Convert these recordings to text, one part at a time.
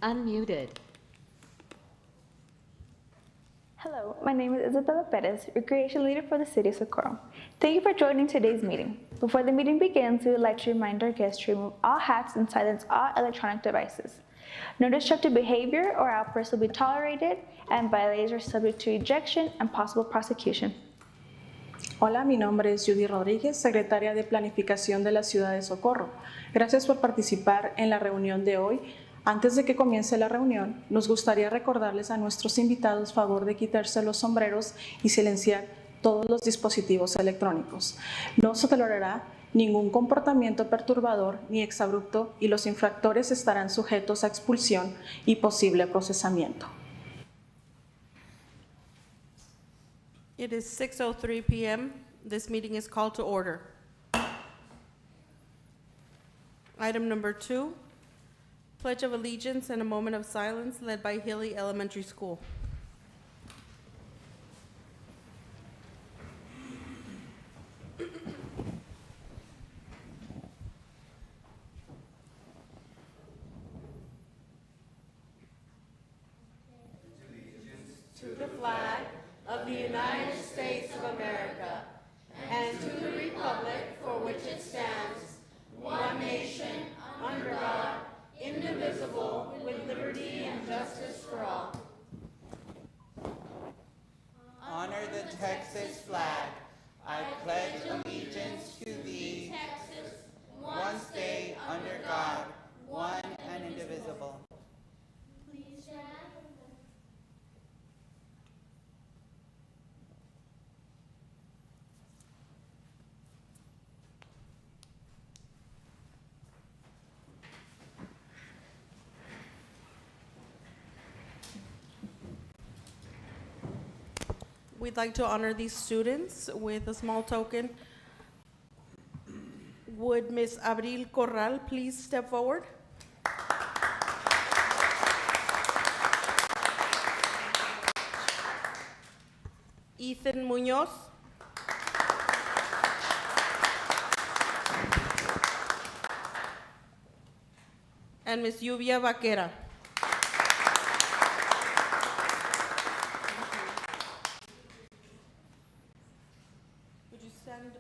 Unmuted. Hello, my name is Isabella Perez, Recreation Leader for the City of Socorro. Thank you for joining today's meeting. Before the meeting begins, we would like to remind our guests to remove all hats and silence all electronic devices. No disruptive behavior or outbursts will be tolerated, and violators are subject to ejection and possible prosecution. Hola, mi nombre es Judy Rodríguez, secretaria de Planificación de la Ciudad de Socorro. Gracias por participar en la reunión de hoy. Antes de que comience la reunión, nos gustaría recordarles a nuestros invitados favor de quitarse los sombreros y silenciar todos los dispositivos electrónicos. No se tolerará ningún comportamiento perturbador ni exabrupto y los infractores estarán sujetos a expulsión y posible procesamiento. It is 6:03 p.m. This meeting is called to order. Item number 2, Pledge of Allegiance and a moment of silence led by Hilly Elementary School. To the flag of the United States of America and to the republic for which it stands, one nation, under God, indivisible, with liberty and justice for all. Honor the Texas flag. I pledge allegiance to thee, Texas, one state under God, one and indivisible. Please stand. We'd like to honor these students with a small token. Would Ms. Abril Corral please step forward? Ethan Munoz. And Ms. Lluvia Vaquera. Would you stand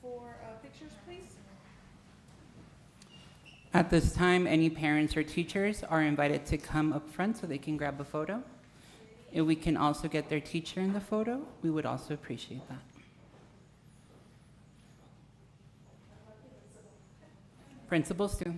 for pictures, please? At this time, any parents or teachers are invited to come up front so they can grab a photo. If we can also get their teacher in the photo, we would also appreciate that. Principals too.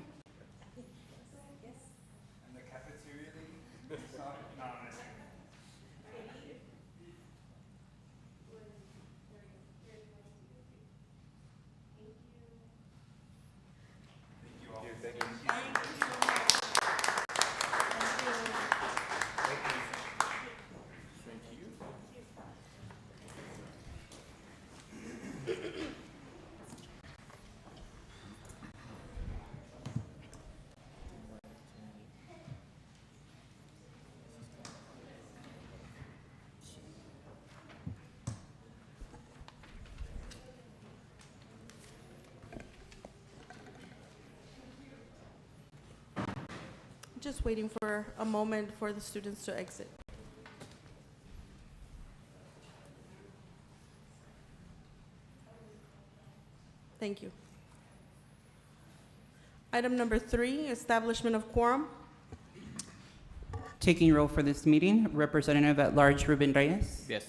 Just waiting for a moment for the students to exit. Thank you. Item number 3, establishment of quorum. Taking roll for this meeting, Representative at Large Ruben Reyes. Yes.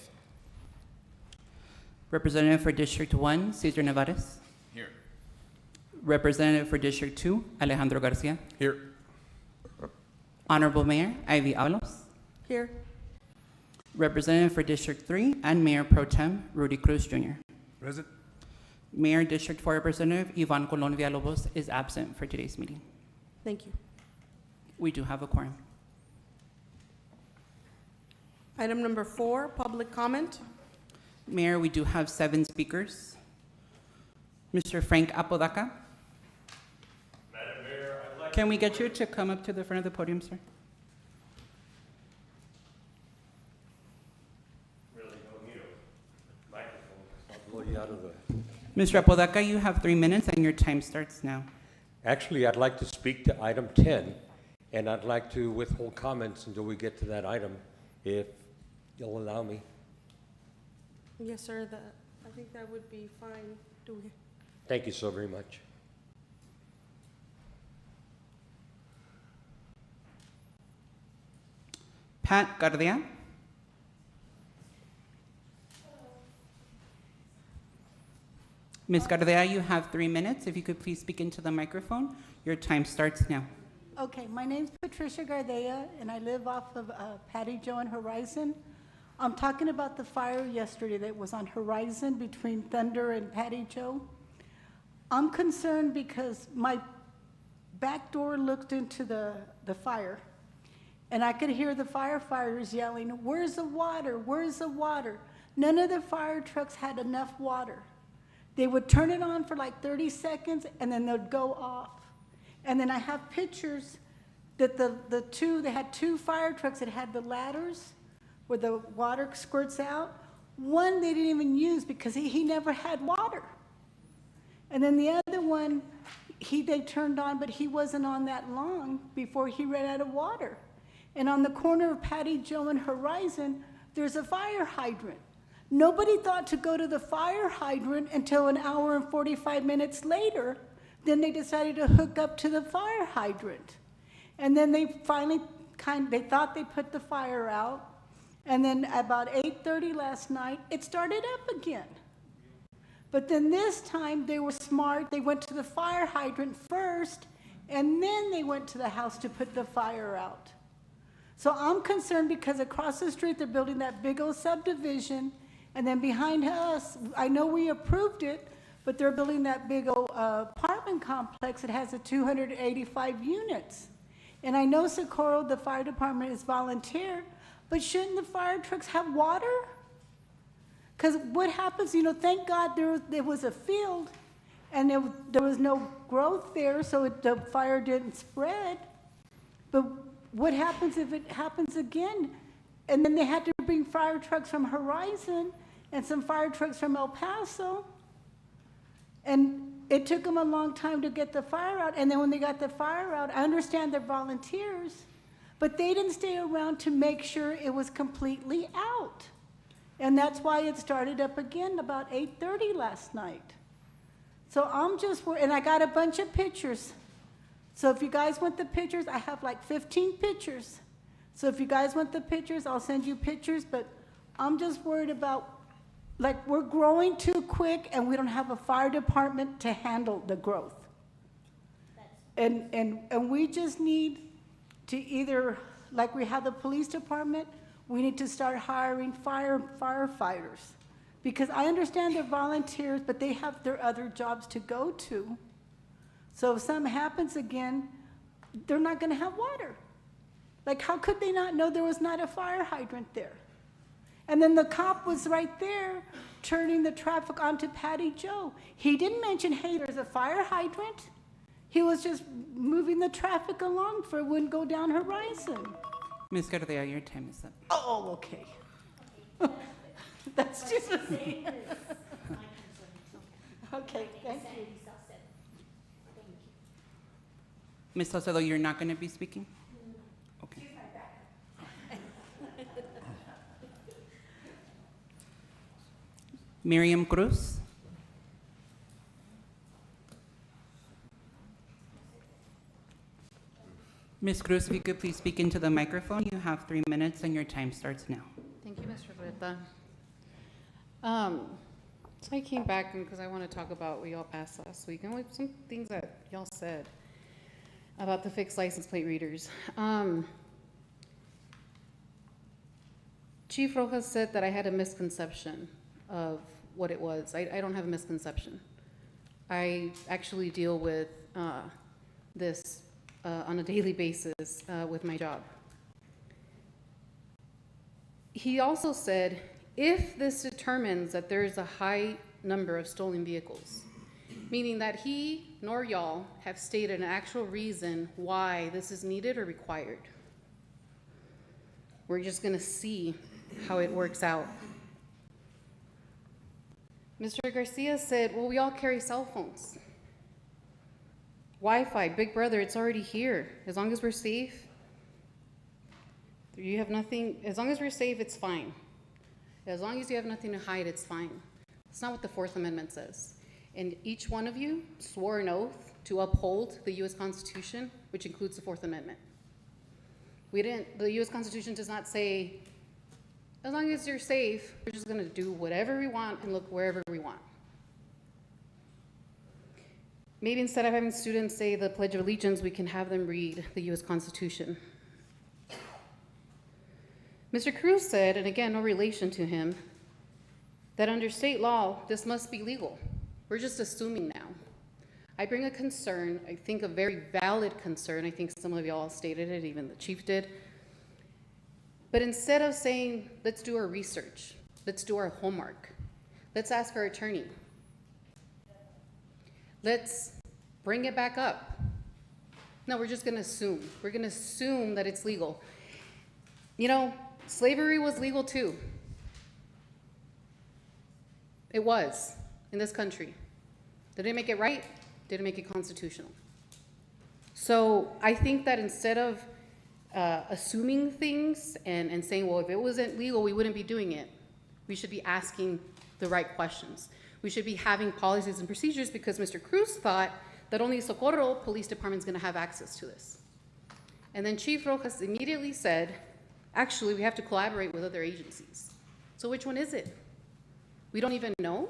Representative for District 1, Cesar Nevares. Here. Representative for District 2, Alejandro Garcia. Here. Honorable Mayor Ivy Avalos. Here. Representative for District 3 and Mayor Pro Tem Rudy Cruz Jr. Present. Mayor District 4 Representative Ivan Colon Villalobos is absent for today's meeting. Thank you. We do have a quorum. Item number 4, public comment. Mayor, we do have 7 speakers. Mr. Frank Apodaca. Madam Mayor, I'd like Can we get you to come up to the front of the podium, sir? really don't need a microphone. Blow you out of the. Mr. Apodaca, you have 3 minutes and your time starts now. Actually, I'd like to speak to item 10 And I'd like to withhold comments until we get to that item, if you'll allow me. Yes, sir, I think that would be fine. Thank you so very much. Pat Guardia. Ms. Guardia, you have 3 minutes. If you could please speak into the microphone. Your time starts now. Okay, my name's Patricia Gardea, and I live off of Patty Joe and Horizon. I'm talking about the fire yesterday that was on Horizon between Thunder and Patty Joe. I'm concerned because my back door looked into the fire, and I could hear the firefighters yelling, "Where's the water? Where's the water?" None of the fire trucks had enough water. They would turn it on for like 30 seconds, and then they'd go off. And then I have pictures that they had 2 fire trucks that had the ladders where the water squirts out. One they didn't even use because he never had water. And then the other one, they turned on, but he wasn't on that long before he ran out of water. And on the corner of Patty Joe and Horizon, there's a fire hydrant. Nobody thought to go to the fire hydrant until an hour and 45 minutes later. Then they decided to hook up to the fire hydrant. And then they finally they thought they put the fire out. And then about 8:30 last night, it started up again. But then this time they were smart. They went to the fire hydrant first, and then they went to the house to put the fire out. So I'm concerned because across the street, they're building that big old subdivision. And then behind us, I know we approved it, but they're building that big old apartment complex that has 285 units. And I know Socorro, the fire department, is volunteer, but shouldn't the fire trucks have water? Because what happens, thank God there was a field, and there was no growth there, so the fire didn't spread. But what happens if it happens again? And then they had to bring fire trucks from Horizon and some fire trucks from El Paso. And it took them a long time to get the fire out. And then when they got the fire out, I understand they're volunteers, but they didn't stay around to make sure it was completely out. And that's why it started up again about 8:30 last night. So I'm just worried, and I got a bunch of pictures. So if you guys want the pictures, I have like 15 pictures. So if you guys want the pictures, I'll send you pictures, but I'm just worried about, we're growing too quick and we don't have a fire department to handle the growth. And we just need to either, like we have the police department, we need to start hiring firefighters. Because I understand they're volunteers, but they have their other jobs to go to. So if something happens again, they're not gonna have water. How could they not know there was not a fire hydrant there? And then the cop was right there turning the traffic onto Patty Joe. He didn't mention, hey, there's a fire hydrant. He was just moving the traffic along for it wouldn't go down Horizon. Ms. Guardia, your time is up. Oh, okay. That's just me. Okay, thank you. Ms. Salcedo, you're not going to be speaking? Okay. Miriam Cruz. Ms. Cruz, if you could please speak into the microphone. You have 3 minutes and your time starts now. Thank you, Mr. Reta. So I came back because I want to talk about what y'all passed last week and some things that y'all said about the fixed license plate readers. Chief Rojas said that I had a misconception of what it was. I don't have a misconception. I actually deal with this on a daily basis with my job. He also said, if this determines that there is a high number of stolen vehicles, meaning that he nor y'all have stated an actual reason why this is needed or required. We're just gonna see how it works out. Mr. Garcia said, well, we all carry cell phones. Wi-Fi, Big Brother, it's already here. As long as we're safe, you have nothing, as long as we're safe, it's fine. As long as you have nothing to hide, it's fine. It's not what the Fourth Amendment says. And each one of you swore an oath to uphold the U.S. Constitution, which includes the Fourth Amendment. The U.S. Constitution does not say, as long as you're safe, we're just gonna do whatever we want and look wherever we want. Maybe instead of having students say the Pledge of Allegiance, we can have them read the U.S. Constitution. Mr. Cruz said, and again, no relation to him, that under state law, this must be legal. We're just assuming now. I bring a concern, I think a very valid concern. I think some of y'all stated it, even the chief did. But instead of saying, let's do our research, let's do our homework, let's ask our attorney, let's bring it back up. No, we're just gonna assume. We're gonna assume that it's legal. You know, slavery was legal too. It was in this country. Did it make it right? Did it make it constitutional? So I think that instead of assuming things and saying, well, if it wasn't legal, we wouldn't be doing it, we should be asking the right questions. We should be having policies and procedures, because Mr. Cruz thought that only Socorro Police Department is going to have access to this. And then Chief Rojas immediately said, actually, we have to collaborate with other agencies. So which one is it? We don't even know.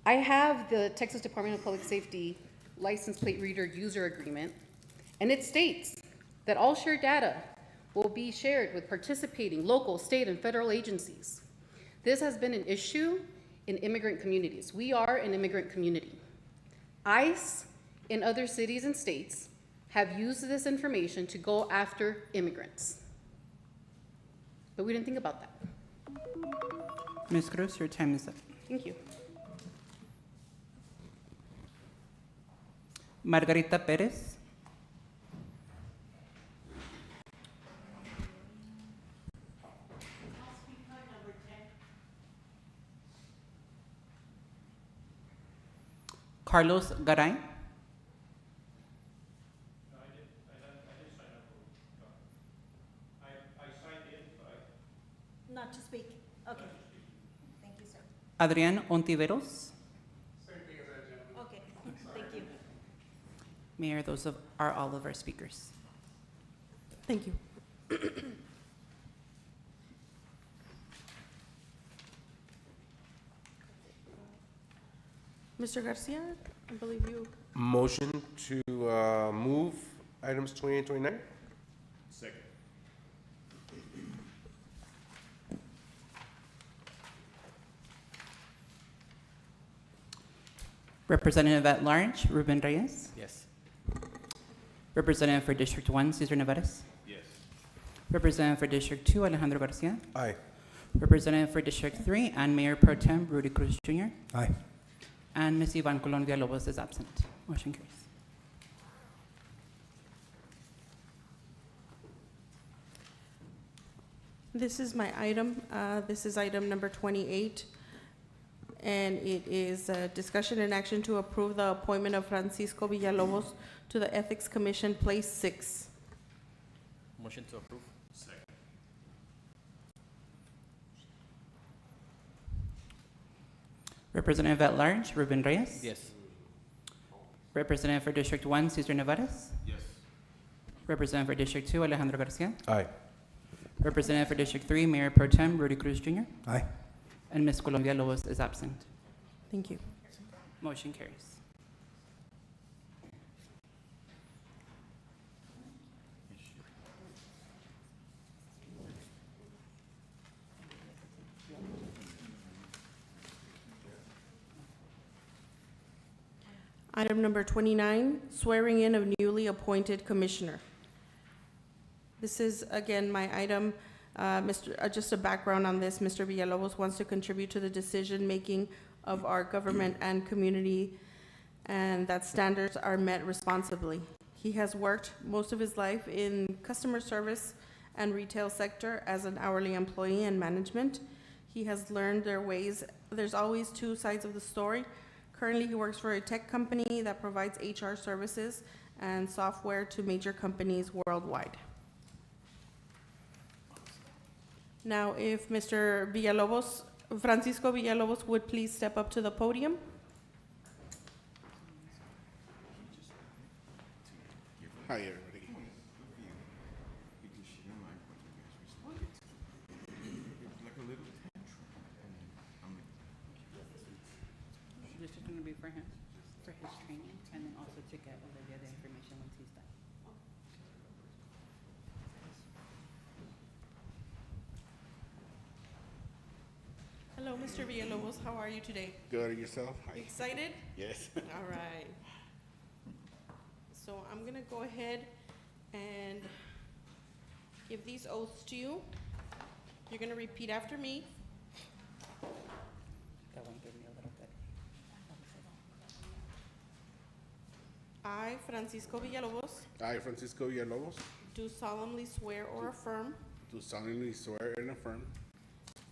I have the Texas Department of Public Safety license plate reader user agreement, and it states that all shared data will be shared with participating local, state, and federal agencies. This has been an issue in immigrant communities. We are an immigrant community. ICE in other cities and states have used this information to go after immigrants. But we didn't think about that. Ms. Cruz, your time is up. Thank you. Margarita Perez. Carlos Garay. I did sign up for, I signed in, but Not to speak. Okay. Thank you, sir. Adrián Ontiveros. Okay, thank you. Mayor, those are all of our speakers. Thank you. Mr. Garcia, I believe you. motion to move items 28 and 29? Second. Representative at Large, Ruben Reyes. Yes. Representative for District 1, Cesar Nevares. Yes. Representative for District 2, Alejandro Garcia. Aye. Representative for District 3 and Mayor Pro Tem Rudy Cruz Jr. Aye. And Ms. Yvonne Colon Villalobos is absent. Motion carries. This is my item. This is item number 28. And it is a discussion and action to approve the appointment of Francisco Villalobos to the Ethics Commission, Place 6. Motion to approve. Second. Representative at Large, Ruben Reyes. Yes. Representative for District 1, Cesar Nevares. Yes. Representative for District 2, Alejandro Garcia. Aye. Representative for District 3, Mayor Pro Tem Rudy Cruz Jr. Aye. And Ms. Colon Villalobos is absent. Thank you. Motion carries. Item number 29, swearing in of newly appointed commissioner. This is, again, my item. Just a background on this, Mr. Villalobos wants to contribute to the decision-making of our government and community, and that standards are met responsibly. He has worked most of his life in customer service and retail sector as an hourly employee and management. He has learned their ways. There's always two sides of the story. Currently, he works for a tech company that provides HR services and software to major companies worldwide. Now, if Mr. Villalobos, Francisco Villalobos would please step up to the podium. Hi, everybody. This is gonna be for him, for his training, and then also to get Olivia the information once he's done. Hello, Mr. Villalobos, how are you today? Good, and yourself? Hi. Excited? Yes. All right. So I'm gonna go ahead and give these oaths to you. You're gonna repeat after me. That one gave me a little bit. I, Francisco Villalobos, I, Francisco Villalobos, do solemnly swear or affirm do solemnly swear and affirm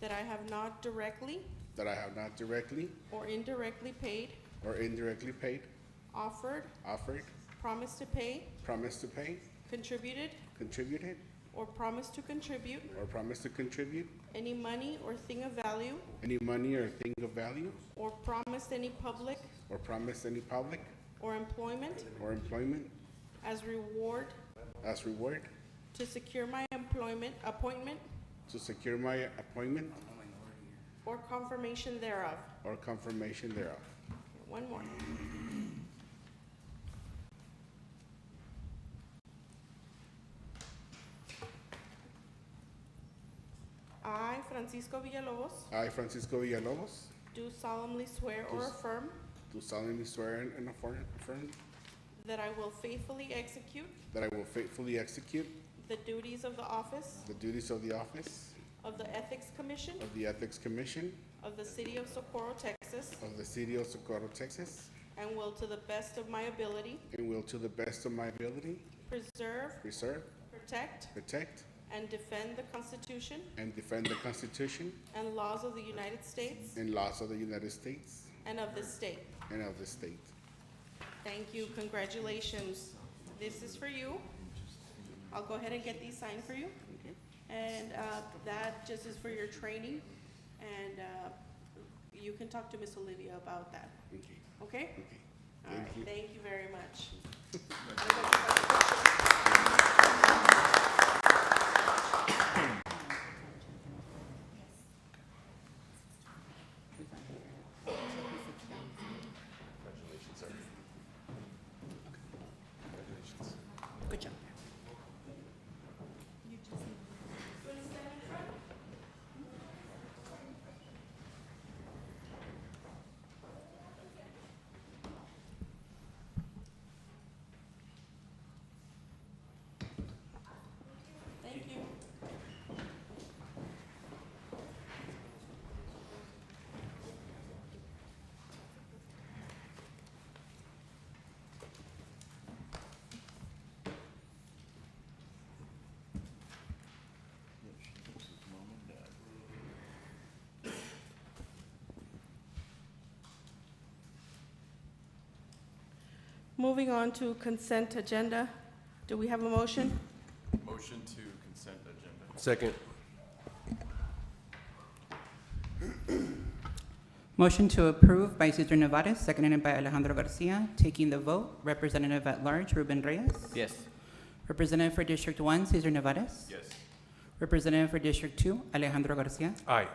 that I have not directly that I have not directly or indirectly paid, or indirectly paid, offered, offered, promised to pay, promised to pay, contributed, contributed, or promised to contribute or promised to contribute any money or thing of value, any money or thing of value, or promised any public or promised any public or employment or employment as reward as reward to secure my appointment, to secure my appointment or confirmation thereof. or confirmation thereof. One more. I, Francisco Villalobos, I, Francisco Villalobos, do solemnly swear or affirm do solemnly swear and affirm that I will faithfully execute that I will faithfully execute the duties of the office the duties of the office of the Ethics Commission of the Ethics Commission of the City of Socorro, Texas, of the City of Socorro, Texas, and will to the best of my ability and will to the best of my ability preserve, preserve, protect, protect, and defend the Constitution and defend the Constitution and laws of the United States and laws of the United States and of this state. and of this state. Thank you, congratulations. This is for you. I'll go ahead and get these signed for you. And that just is for your training, and you can talk to Miss Olivia about that, Okay. okay? Okay. All right, Thank you. thank you very much. Good job. Thank you. Moving on to consent agenda. Do we have a motion? Motion to consent agenda. Second. Motion to approve by Cesar Nevares, seconded by Alejandro Garcia. Taking the vote, Representative at Large, Ruben Reyes. Yes. Representative for District 1, Cesar Nevares. Yes. Representative for District 2, Alejandro Garcia. Aye.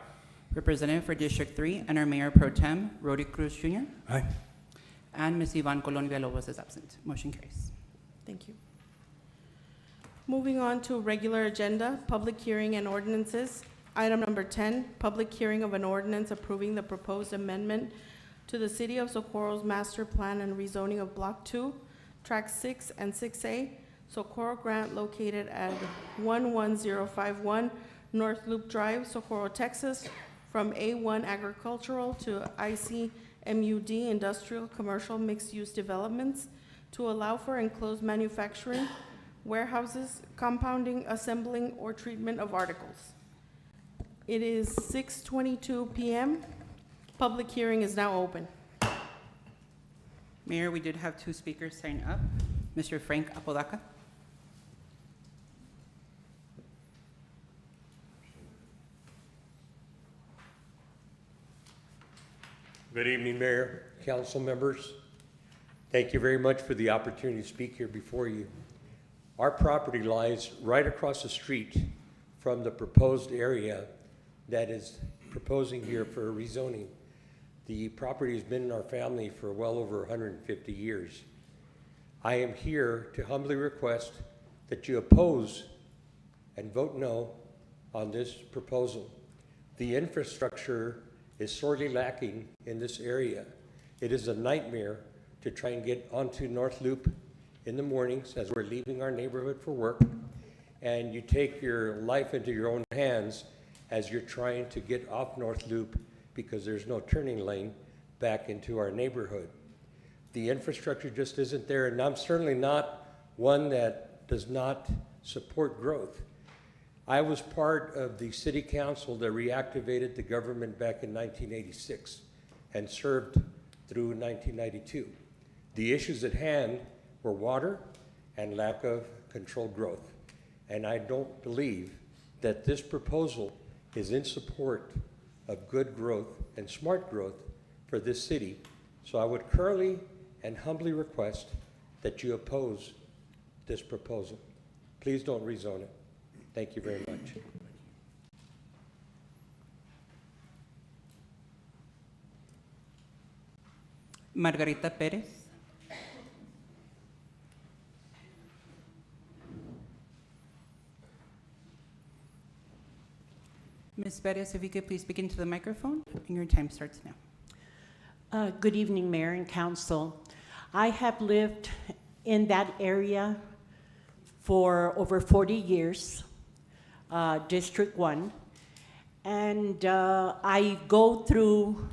Representative for District 3, and our Mayor Pro Tem, Rody Cruz Jr. Aye. And Ms. Yvonne Colon Villalobos is absent. Motion carries. Thank you. Moving on to regular agenda, public hearing and ordinances. Item number 10, public hearing of an ordinance approving the proposed amendment to the City of Socorro's master plan and rezoning of Block 2, Track 6 and 6A, Socorro Grant located at 11051 North Loop Drive, Socorro, Texas, from A1 agricultural to ICMUD industrial commercial mixed-use developments to allow for enclosed manufacturing, warehouses, compounding, assembling, or treatment of articles. It is 6:22 PM. Public hearing is now open. Mayor, we did have 2 speakers sign up. Mr. Frank Apodaca. Good evening, Mayor, council members. Thank you very much for the opportunity to speak here before you. Our property lies right across the street from the proposed area that is proposing here for rezoning. The property has been in our family for well over 150 years. I am here to humbly request that you oppose and vote no on this proposal. The infrastructure is sorely lacking in this area. It is a nightmare to try and get onto North Loop in the mornings as we're leaving our neighborhood for work, and you take your life into your own hands as you're trying to get off North Loop because there's no turning lane back into our neighborhood. The infrastructure just isn't there, and I'm certainly not one that does not support growth. I was part of the city council that reactivated the government back in 1986 and served through 1992. The issues at hand were water and lack of controlled growth. And I don't believe that this proposal is in support of good growth and smart growth for this city. So I would currently and humbly request that you oppose this proposal. Please don't rezone it. Thank you very much. Margarita Perez. Ms. Perez, if you could please speak into the microphone, and your time starts now. Good evening, Mayor and Council. I have lived in that area for over 40 years, District 1, and I go through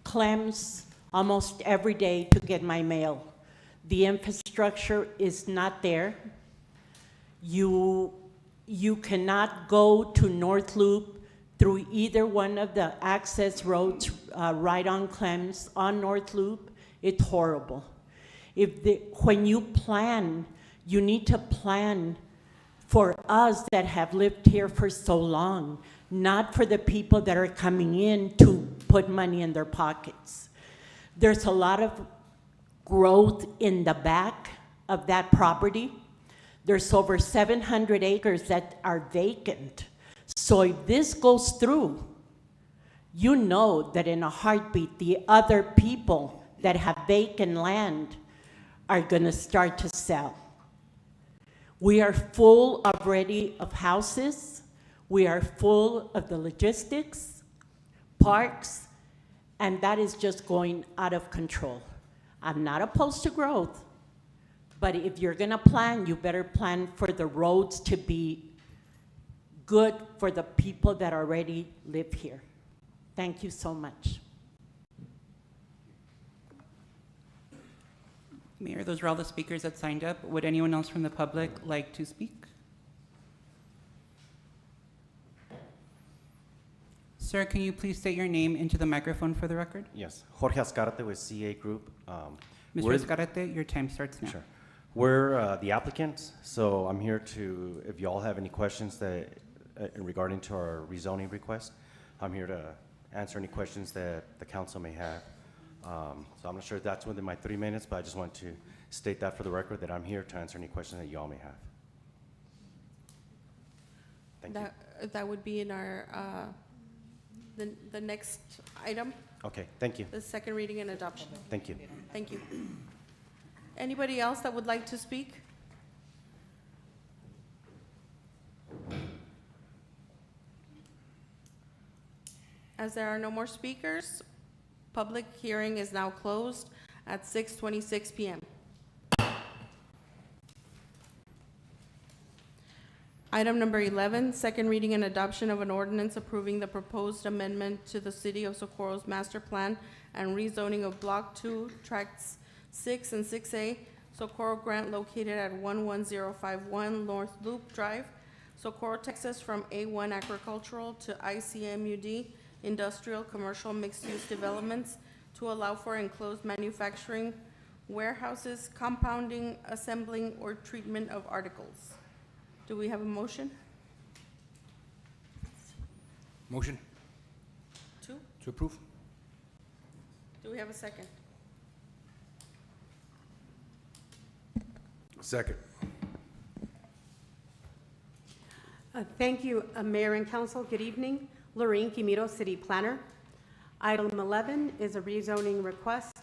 Clem's almost every day to get my mail. The infrastructure is not there. You cannot go to North Loop through either one of the access roads right on Clem's on North Loop. It's horrible. When you plan, you need to plan for us that have lived here for so long, not for the people that are coming in to put money in their pockets. There's a lot of growth in the back of that property. There's over 700 acres that are vacant. So if this goes through, you know that in a heartbeat, the other people that have vacant land are gonna start to sell. We are full already of houses. We are full of the logistics, parks, and that is just going out of control. I'm not opposed to growth, but if you're gonna plan, you better plan for the roads to be good for the people that already live here. Thank you so much. Mayor, those are all the speakers that signed up. Would anyone else from the public like to speak? Sir, can you please state your name into the microphone for the record? Yes, Jorge Ascarte with CA Group. Mr. Escarate, your time starts now. Sure. We're the applicants, so I'm here to, if y'all have any questions that regarding to our rezoning request, I'm here to answer any questions that the council may have. So I'm not sure if that's within my 3 minutes, but I just want to state that for the record that I'm here to answer any questions that y'all may have. Thank you. That would be in our, the next item, Okay, thank you. the second reading and adoption. Thank you. Thank you. Anybody else that would like to speak? As there are no more speakers, public hearing is now closed at 6:26 p.m. Item number 11, second reading and adoption of an ordinance approving the proposed amendment to the City of Socorro's master plan and rezoning of Block 2, Tracts 6 and 6A, Socorro Grant located at 11051 North Loop Drive, Socorro, Texas, from A1 agricultural to ICMUD industrial commercial mixed-use developments to allow for enclosed manufacturing warehouses, compounding, assembling, or treatment of articles. Do we have a motion? Motion Two? to approve. Do we have a second? Second. Thank you, Mayor and Council. Good evening. Lorraine Quimiro, City Planner. Item 11 is a rezoning request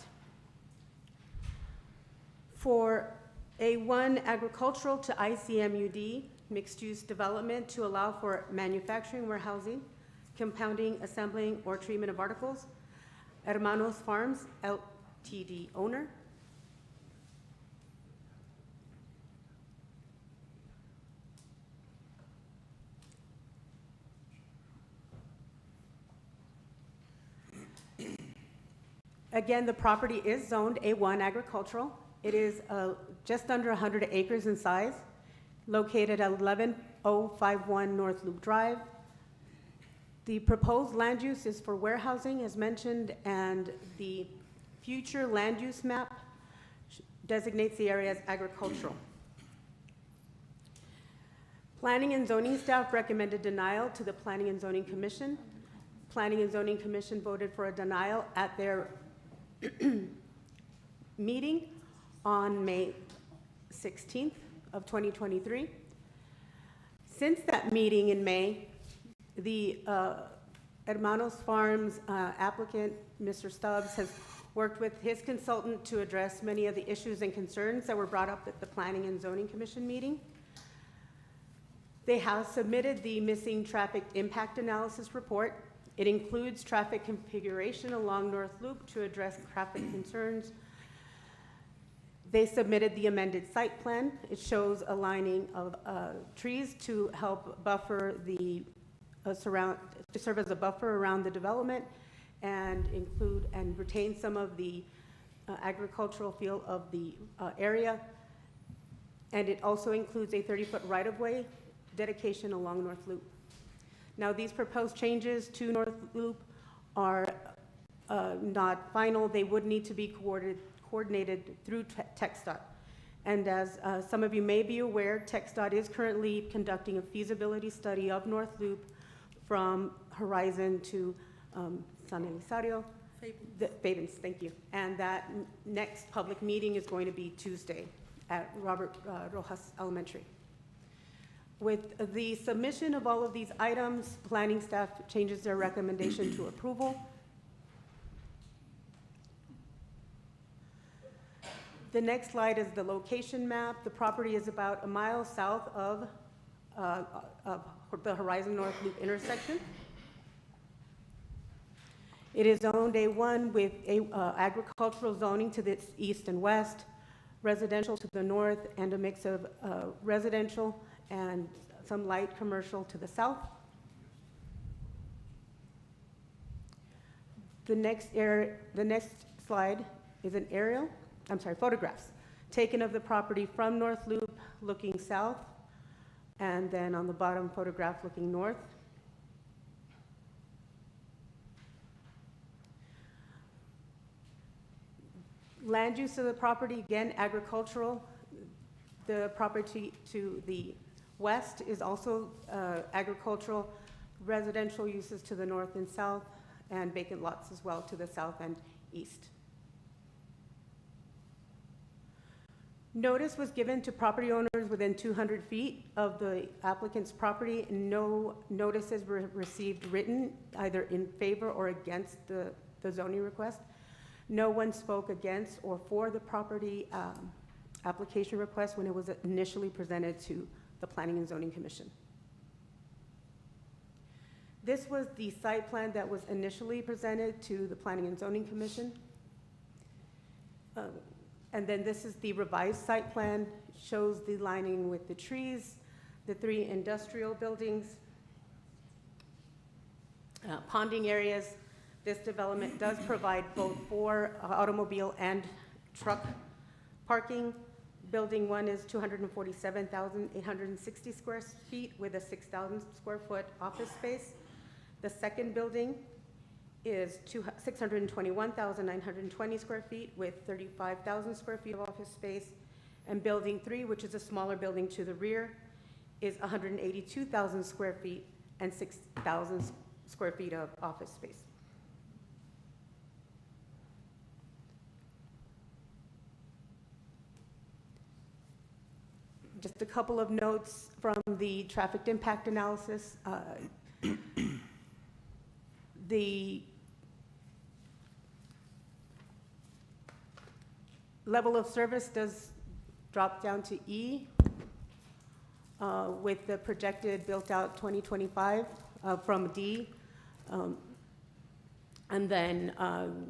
for A1 agricultural to ICMUD mixed-use development to allow for manufacturing, warehousing, compounding, assembling, or treatment of articles. Hermanos Farms Ltd. owner. Again, the property is zoned A1 agricultural. It is just under 100 acres in size, located at 11051 North Loop Drive. The proposed land use is for warehousing, as mentioned, and the future land use map designates the area as agricultural. Planning and zoning staff recommended denial to the Planning and Zoning Commission. Planning and Zoning Commission voted for a denial at their meeting on May 16th of 2023. Since that meeting in May, the Hermanos Farms applicant, Mr. Stubbs, has worked with his consultant to address many of the issues and concerns that were brought up at the Planning and Zoning Commission meeting. They have submitted the missing traffic impact analysis report. It includes traffic configuration along North Loop to address traffic concerns. They submitted the amended site plan. It shows aligning of trees to help buffer the to serve as a buffer around the development and include and retain some of the agricultural feel of the area. And it also includes a 30-foot right-of-way dedication along North Loop. Now, these proposed changes to North Loop are not final. They would need to be coordinated through TxDOT. And as some of you may be aware, TxDOT is currently conducting a feasibility study of North Loop from Horizon to San Elizario. Fabens, thank you. And that next public meeting is going to be Tuesday at Robert Rojas Elementary. With the submission of all of these items, planning staff changes their recommendation to approval. The next slide is the location map. The property is about a mile south of the Horizon North Loop intersection. It is zoned A1 with agricultural zoning to the east and west, residential to the north, and a mix of residential and some light commercial to the south. The next slide is an aerial, photographs taken of the property from North Loop looking south, and then on the bottom photograph looking north. Land use of the property, again, agricultural. The property to the west is also agricultural, residential uses to the north and south, and vacant lots as well to the south and east. Notice was given to property owners within 200 feet of the applicant's property. No notices were received written, either in favor or against the zoning request. No one spoke against or for the property application request when it was initially presented to the Planning and Zoning Commission. This was the site plan that was initially presented to the Planning and Zoning Commission. And then this is the revised site plan, shows the lining with the trees, the 3 industrial buildings, ponding areas. This development does provide both for automobile and truck parking. Building 1 is 247,860 square feet with a 6,000 square foot office space. The second building is 621,920 square feet with 35,000 square feet of office space. And Building 3, which is a smaller building to the rear, is 182,000 square feet and 6,000 square feet of office space. Just a couple of notes from the traffic impact analysis. The level of service does drop down to E with the projected built-out 2025 from D. And then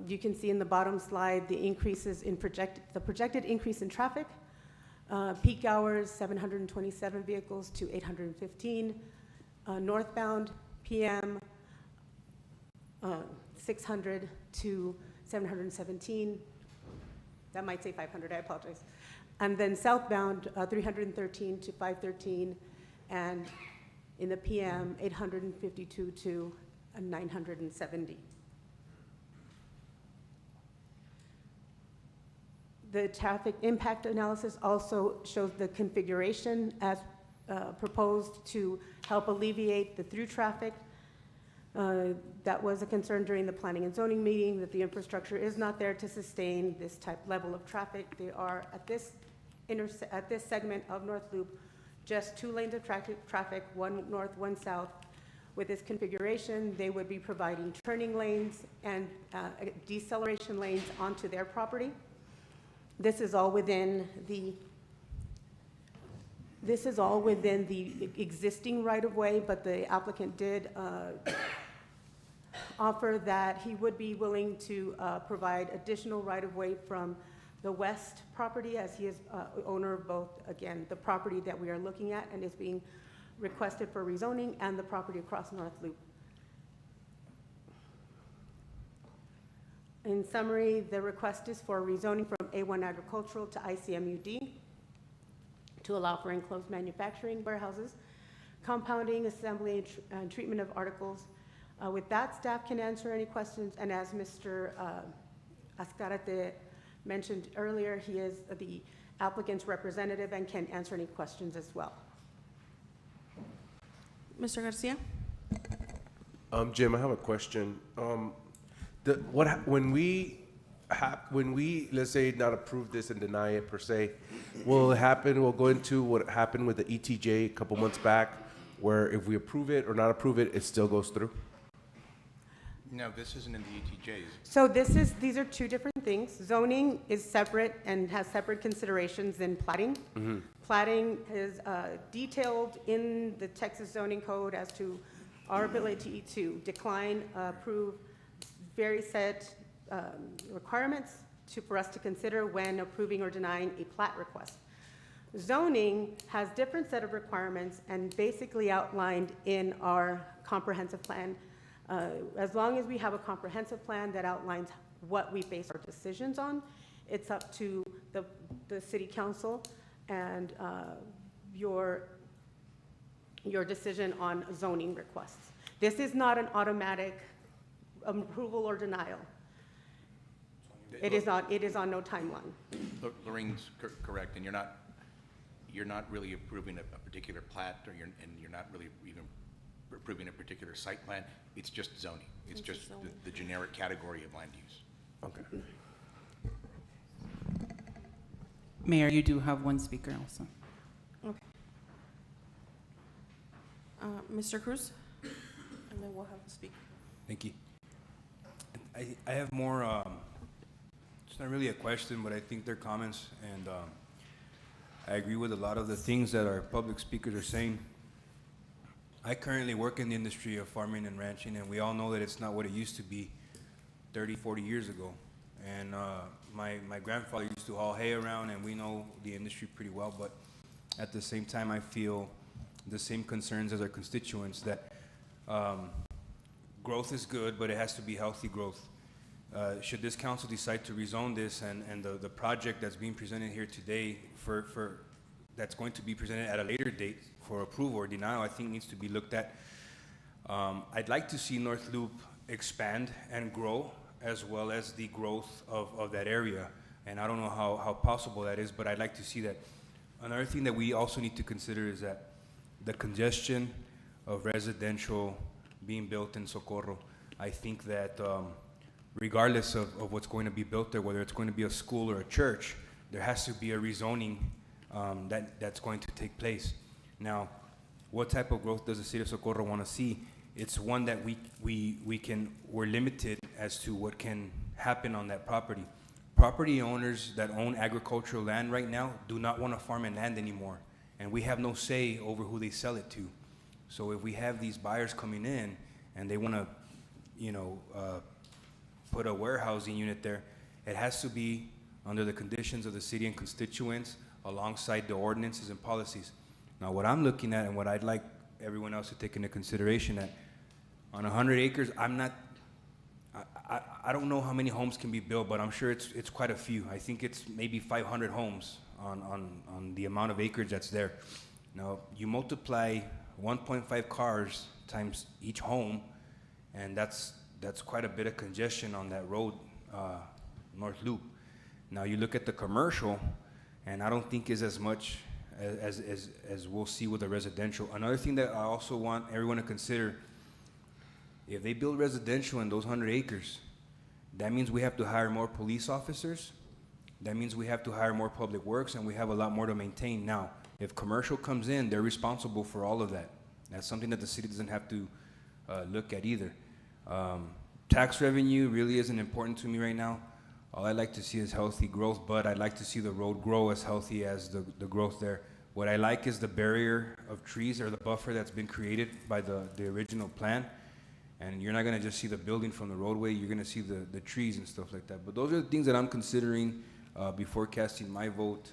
you can see in the bottom slide the increases in projected increase in traffic. Peak hours, 727 vehicles to 815. Northbound, PM, 600 to 717. That might say 500, I apologize. And then southbound, 313 to 513. And in the PM, 852 to 970. The traffic impact analysis also shows the configuration as proposed to help alleviate the through traffic. That was a concern during the planning and zoning meeting, that the infrastructure is not there to sustain this type level of traffic. They are at this segment of North Loop, just 2 lanes of traffic, one north, one south. With this configuration, they would be providing turning lanes and deceleration lanes onto their property. This is all within the existing right-of-way, but the applicant did offer that he would be willing to provide additional right-of-way from the west property, as he is owner of both, again, the property that we are looking at and is being requested for rezoning, and the property across North Loop. In summary, the request is for rezoning from A1 agricultural to ICMUD to allow for enclosed manufacturing warehouses, compounding, assembly, and treatment of articles. With that, staff can answer any questions, and as Mr. Azcarate mentioned earlier, he is the applicant's representative and can answer any questions as well. Mr. Garcia? Jim, I have a question. When we let's say not approve this and deny it per se, will it happen? We'll go into what happened with the ETJ a couple months back, where if we approve it or not approve it, it still goes through. No, this isn't in the ETJs. So these are two different things. Zoning is separate and has separate considerations than plating. Mm-hmm. Plating is detailed in the Texas zoning code as to our ability to decline, approve, very set requirements for us to consider when approving or denying a plat request. Zoning has different set of requirements and basically outlined in our comprehensive plan. As long as we have a comprehensive plan that outlines what we base our decisions on, it's up to the city council and your decision on zoning requests. This is not an automatic approval or denial. It is on no timeline. Lorraine's correct, and you're not really approving a particular plat, and you're not really even approving a particular site plan. It's just zoning. It's just the generic category of land use. Okay. Mayor, you do have one speaker also. Okay. Mr. Cruz? And then we'll have a speaker. Thank you. I have more, it's not really a question, but I think they're comments, and I agree with a lot of the things that our public speakers are saying. I currently work in the industry of farming and ranching, and we all know that it's not what it used to be 30, 40 years ago. And my grandfather used to haul hay around, and we know the industry pretty well, but at the same time, I feel the same concerns as our constituents, that growth is good, but it has to be healthy growth. Should this council decide to rezone this, and the project that's being presented here today that's going to be presented at a later date for approval or denial, I think needs to be looked at. I'd like to see North Loop expand and grow, as well as the growth of that area. And I don't know how possible that is, but I'd like to see that. Another thing that we also need to consider is that the congestion of residential being built in Socorro. I think that regardless of what's going to be built there, whether it's going to be a school or a church, there has to be a rezoning that's going to take place. Now, what type of growth does the city of Socorro want to see? It's one that we're limited as to what can happen on that property. Property owners that own agricultural land right now do not want to farm in land anymore, and we have no say over who they sell it to. So if we have these buyers coming in and they want to, put a warehousing unit there, it has to be under the conditions of the city and constituents alongside the ordinances and policies. Now, what I'm looking at and what I'd like everyone else to take into consideration that on 100 acres, I don't know how many homes can be built, but I'm sure it's quite a few. I think it's maybe 500 homes on the amount of acreage that's there. Now, you multiply 1.5 cars times each home, and that's quite a bit of congestion on that road, North Loop. Now, you look at the commercial, and I don't think is as much as we'll see with the residential. Another thing that I also want everyone to consider, if they build residential in those 100 acres, that means we have to hire more police officers. That means we have to hire more public works, and we have a lot more to maintain. Now, if commercial comes in, they're responsible for all of that. That's something that the city doesn't have to look at either. Tax revenue really isn't important to me right now. All I'd like to see is healthy growth, but I'd like to see the road grow as healthy as the growth there. What I like is the barrier of trees or the buffer that's been created by the original plan. And you're not going to just see the building from the roadway, you're going to see the trees and stuff like that. But those are the things that I'm considering before casting my vote.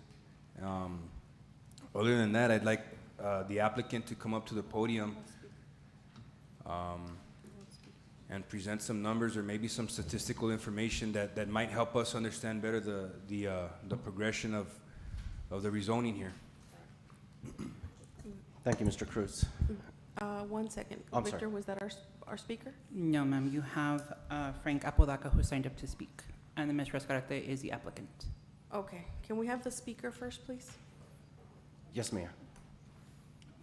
Other than that, I'd like the applicant to come up to the podium and present some numbers or maybe some statistical information that might help us understand better the progression of the rezoning here. Thank you, Mr. Cruz. 1 second. I'm Victor, sorry. was that our speaker? No, ma'am, you have Frank Apodaca who signed up to speak, and then Ms. Rescarate is the applicant. Okay. Can we have the speaker first, please? Yes, Mayor.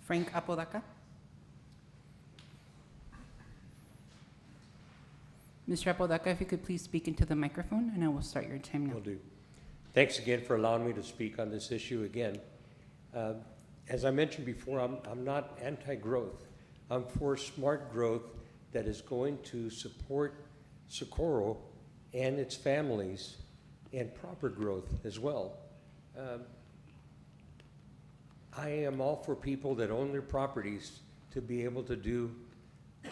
Frank Apodaca. Mr. Apodaca, if you could please speak into the microphone, and I will start your time now. Will do. Thanks again for allowing me to speak on this issue again. As I mentioned before, I'm not anti-growth. I'm for smart growth that is going to support Socorro and its families and proper growth as well. I am all for people that own their properties to be able to do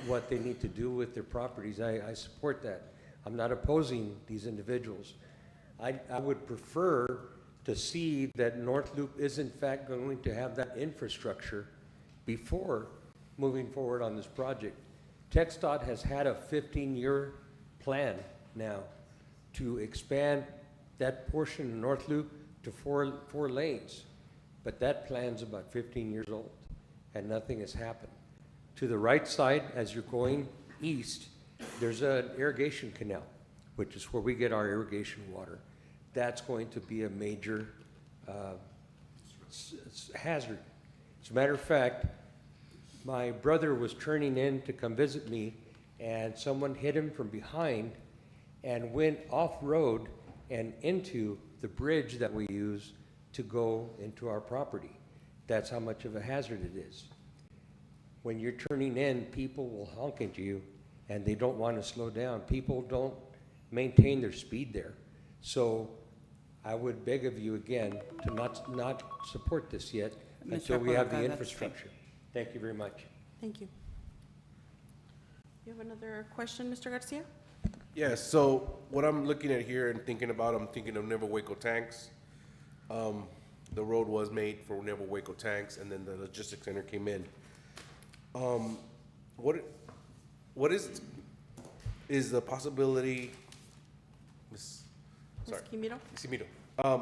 what they need to do with their properties. I support that. I'm not opposing these individuals. I would prefer to see that North Loop is in fact going to have that infrastructure before moving forward on this project. TxDOT has had a 15-year plan now to expand that portion of North Loop to four lanes. But that plan's about 15 years old and nothing has happened. To the right side, as you're going east, there's an irrigation canal, which is where we get our irrigation water. That's going to be a major hazard. As a matter of fact, my brother was turning in to come visit me, and someone hit him from behind and went off-road and into the bridge that we use to go into our property. That's how much of a hazard it is. When you're turning in, people will honk at you, and they don't want to slow down. People don't maintain their speed there. So I would beg of you again to not support this yet until we have the infrastructure. Thank you very much. Thank you. You have another question, Mr. Garcia? Yes, so what I'm looking at here and thinking about, I'm thinking of Nuevo Hueco tanks. The road was made for Nuevo Hueco tanks, and then the logistics center came in. What is the possibility, Ms. Quimiro?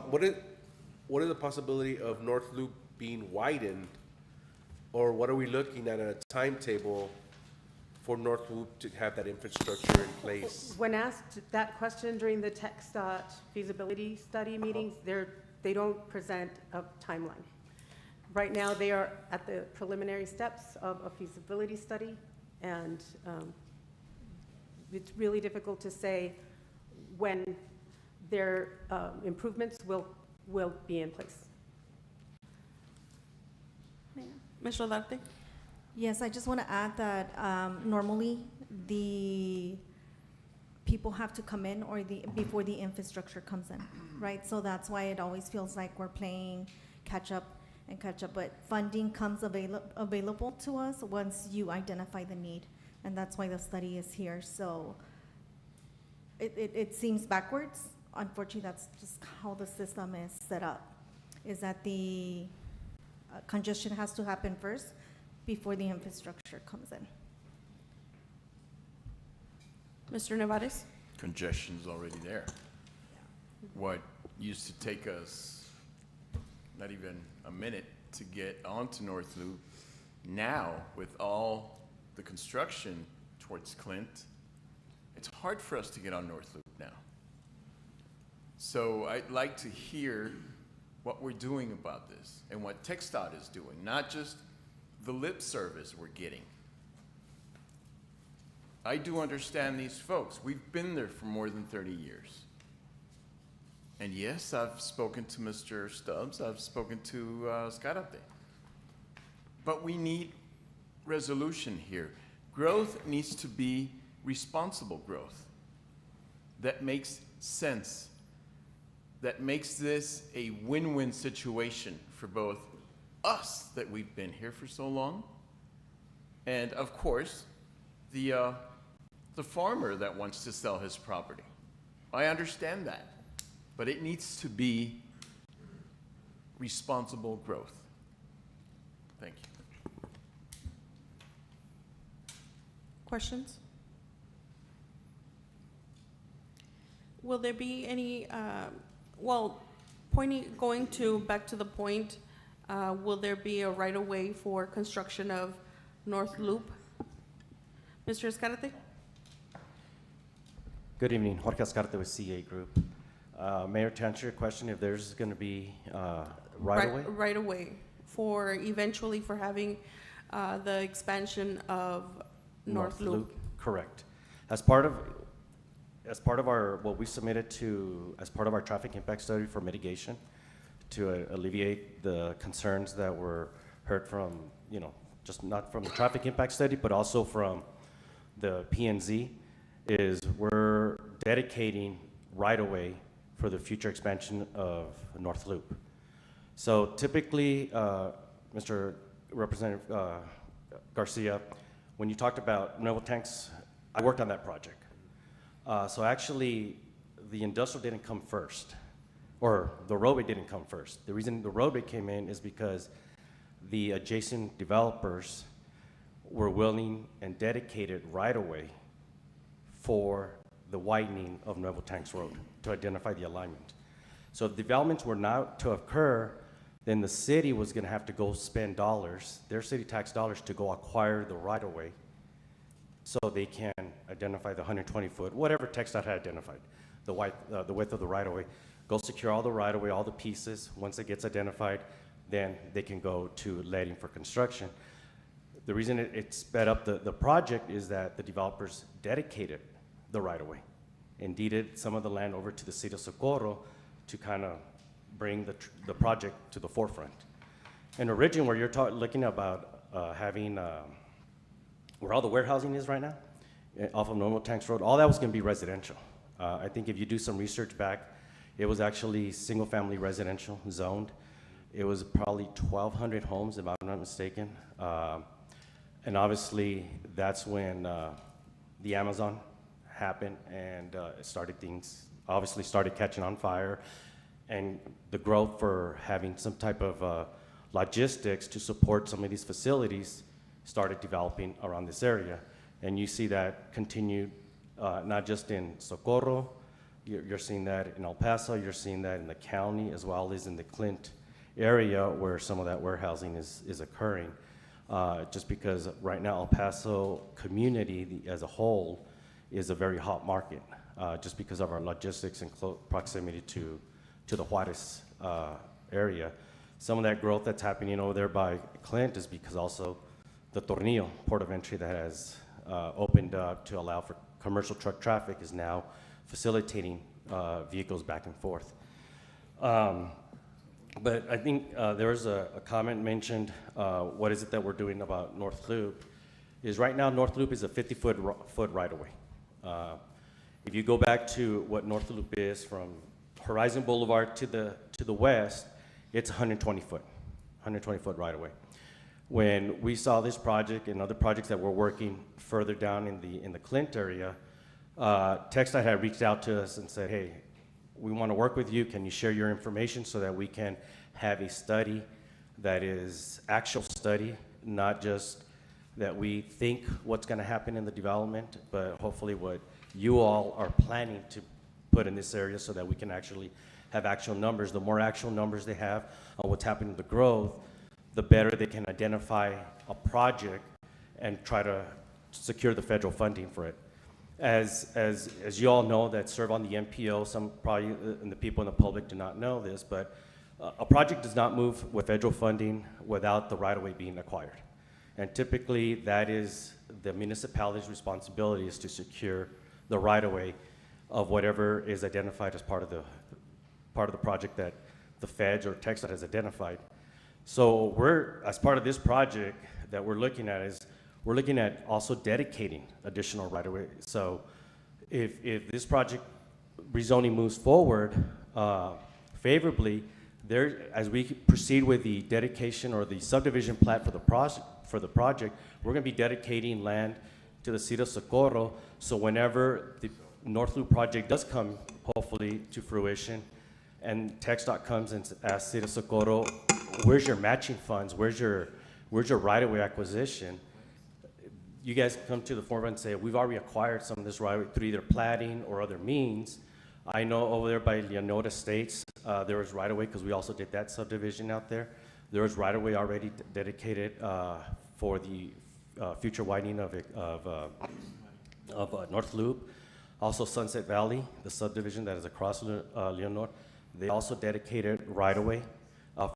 What is the possibility of North Loop being widened, or what are we looking at a timetable for North Loop to have that infrastructure in place? When asked that question during the TxDOT feasibility study meetings, they don't present a timeline. Right now, they are at the preliminary steps of a feasibility study, and it's really difficult to say when their improvements will be in place. Ms. Rodarte? Yes, I just want to add that normally the people have to come in before the infrastructure comes in, right? So that's why it always feels like we're playing catch up, but funding comes available to us once you identify the need, and that's why the study is here. So it seems backwards. Unfortunately, that's just how the system is set up, is that the congestion has to happen first before the infrastructure comes in. Mr. Nevares? Congestion's already there. What used to take us not even a minute to get onto North Loop, now with all the construction towards Clint, it's hard for us to get on North Loop now. So I'd like to hear what we're doing about this and what TxDOT is doing, not just the lip service we're getting. I do understand these folks. We've been there for more than 30 years. And yes, I've spoken to Mr. Stubbs, I've spoken to Scarate. But we need resolution here. Growth needs to be responsible growth that makes sense, that makes this a win-win situation for both us, that we've been here for so long, and of course, the farmer that wants to sell his property. I understand that, but it needs to be responsible growth. Thank you. Questions? Will there be any, back to the point, will there be a right-of-way for construction of North Loop? Mr. Escarate? Good evening, Jorge Escarte with CA Group. Mayor, to answer your question, if there's going to be right-of-way? Right-of-way for eventually for having the expansion of North Loop. Correct. As part of our, what we submitted as part of our traffic impact study for mitigation to alleviate the concerns that were heard from, just not from the traffic impact study, but also from the P&Z, is we're dedicating right-of-way for the future expansion of North Loop. So typically, Mr. Representative Garcia, when you talked about Nuevo Tanks, I worked on that project. So actually, the industrial didn't come first, or the roadway didn't come first. The reason the roadway came in is because the adjacent developers were willing and dedicated right-of-way for the widening of Nuevo Tanks Road to identify the alignment. So if developments were not to occur, then the city was going to have to go spend dollars, their city tax dollars, to go acquire the right-of-way so they can identify the 120-foot, whatever TxDOT had identified, the width of the right-of-way. Go secure all the right-of-way, all the pieces. Once it gets identified, then they can go to letting for construction. The reason it sped up the project is that the developers dedicated the right-of-way and deeded some of the land over to the city of Socorro to kind of bring the project to the forefront. And originally, where you're looking about having, where all the warehousing is right now, off of Nuevo Tanks Road, all that was going to be residential. I think if you do some research back, it was actually single-family residential zoned. It was probably 1,200 homes, if I'm not mistaken. And obviously, that's when the Amazon happened and obviously started catching on fire. And the growth for having some type of logistics to support some of these facilities started developing around this area. And you see that continued, not just in Socorro, you're seeing that in El Paso, you're seeing that in the county, as well as in the Clint area where some of that warehousing is occurring. just because right now El Paso community as a whole is a very hot market, just because of our logistics and proximity to the Juarez area. Some of that growth that's happening over there by Clint is because also the Tornillo port of entry that has opened up to allow for commercial truck traffic is now facilitating vehicles back and forth. But I think there was a comment mentioned, what is it that we're doing about North Loop? Is right now North Loop is a 50-foot right-of-way. If you go back to what North Loop is from Horizon Boulevard to the west, it's 120 foot right-of-way. When we saw this project and other projects that were working further down in the Clint area, TxDOT had reached out to us and said, hey, we want to work with you. Can you share your information so that we can have a study that is actual study, not just that we think what's going to happen in the development, but hopefully what you all are planning to put in this area so that we can actually have actual numbers. The more actual numbers they have on what's happening with the growth, the better they can identify a project and try to secure the federal funding for it. As you all know that serve on the MPO, some probably and the people in the public do not know this, but a project does not move with federal funding without the right-of-way being acquired. And typically that is the municipality's responsibility, is to secure the right-of-way of whatever is identified as part of the project that the feds or TxDOT has identified. So as part of this project that we're looking at is, we're looking at also dedicating additional right-of-way. So if this project rezoning moves forward favorably, as we proceed with the dedication or the subdivision plat for the project, we're going to be dedicating land to the city of Socorro. So whenever the North Loop project does come, hopefully, to fruition, and TxDOT comes and asks City of Socorro, where's your matching funds? Where's your right-of-way acquisition? You guys come to the forefront and say, we've already acquired some of this right-of-way through either platting or other means. I know over there by Leonora Estates, there was right-of-way, because we also did that subdivision out there. There was right-of-way already dedicated for the future widening of North Loop. Also Sunset Valley, the subdivision that is across Leonora, they also dedicated right-of-way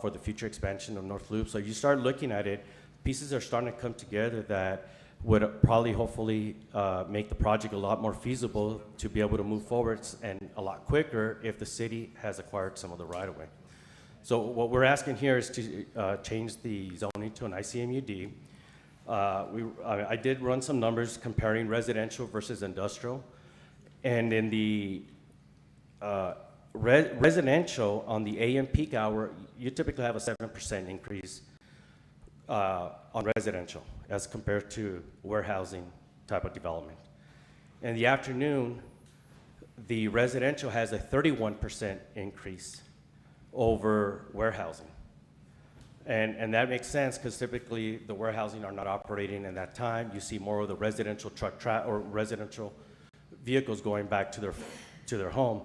for the future expansion of North Loop. So you start looking at it, pieces are starting to come together that would probably, hopefully, make the project a lot more feasible to be able to move forward and a lot quicker if the city has acquired some of the right-of-way. So what we're asking here is to change the zoning to an ICMUD. I did run some numbers comparing residential versus industrial. And in the residential, on the AM peak hour, you typically have a 7% increase on residential as compared to warehousing type of development. In the afternoon, the residential has a 31% increase over warehousing. And that makes sense because typically the warehousing are not operating in that time. You see more of the residential or residential vehicles going back to their home.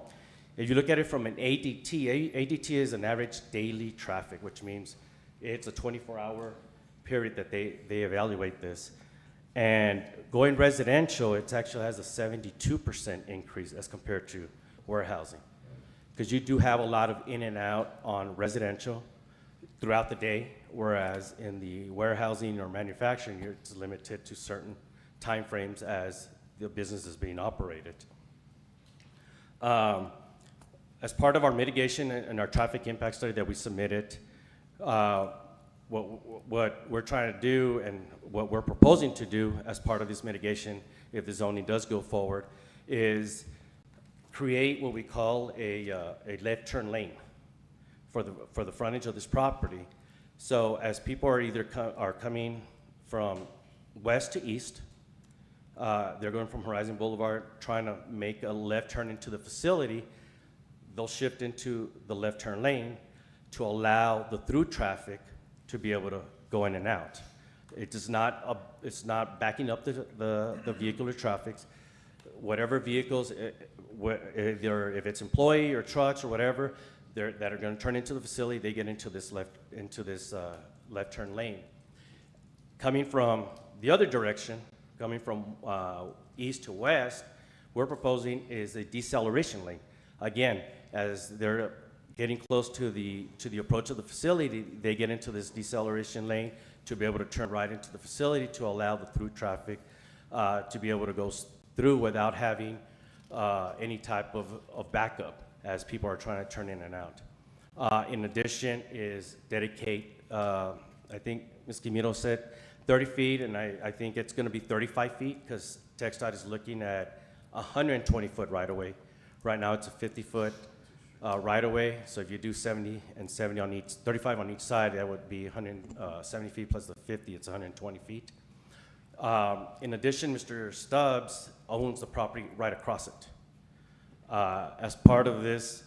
If you look at it from an ADT, ADT is an average daily traffic, which means it's a 24-hour period that they evaluate this. And going residential, it actually has a 72% increase as compared to warehousing. Because you do have a lot of in and out on residential throughout the day, whereas in the warehousing or manufacturing, it's limited to certain time frames as the business is being operated. As part of our mitigation and our traffic impact study that we submitted, what we're trying to do and what we're proposing to do as part of this mitigation, if the zoning does go forward, is create what we call a left turn lane for the frontage of this property. So as people are either are coming from west to east, they're going from Horizon Boulevard, trying to make a left turn into the facility, they'll shift into the left turn lane to allow the through traffic to be able to go in and out. It's not backing up the vehicular traffic. Whatever vehicles, either if it's employee or trucks or whatever, that are going to turn into the facility, they get into this left turn lane. Coming from the other direction, coming from east to west, we're proposing is a deceleration lane. Again, as they're getting close to the approach of the facility, they get into this deceleration lane to be able to turn right into the facility to allow the through traffic to be able to go through without having any type of backup as people are trying to turn in and out. In addition is dedicate, I think Ms. Quimero said 30 feet, and I think it's going to be 35 feet because TxDOT is looking at 120-foot right-of-way. Right now, it's a 50-foot right-of-way, so if you do 70 and 70 on each, 35 on each side, that would be 170 feet plus the 50, it's 120 feet. In addition, Mr. Stubbs owns the property right across it. As part of this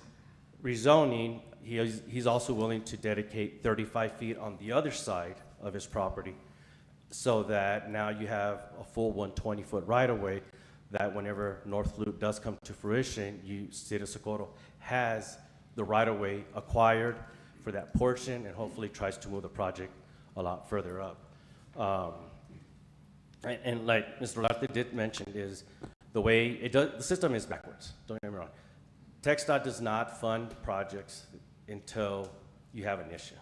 rezoning, he's also willing to dedicate 35 feet on the other side of his property so that now you have a full 120-foot right-of-way that whenever North Loop does come to fruition, City of Socorro has the right-of-way acquired for that portion and hopefully tries to move the project a lot further up. And like Mr. Olarte did mention is the way the system is backwards, don't get me wrong. TxDOT does not fund projects until you have an issue.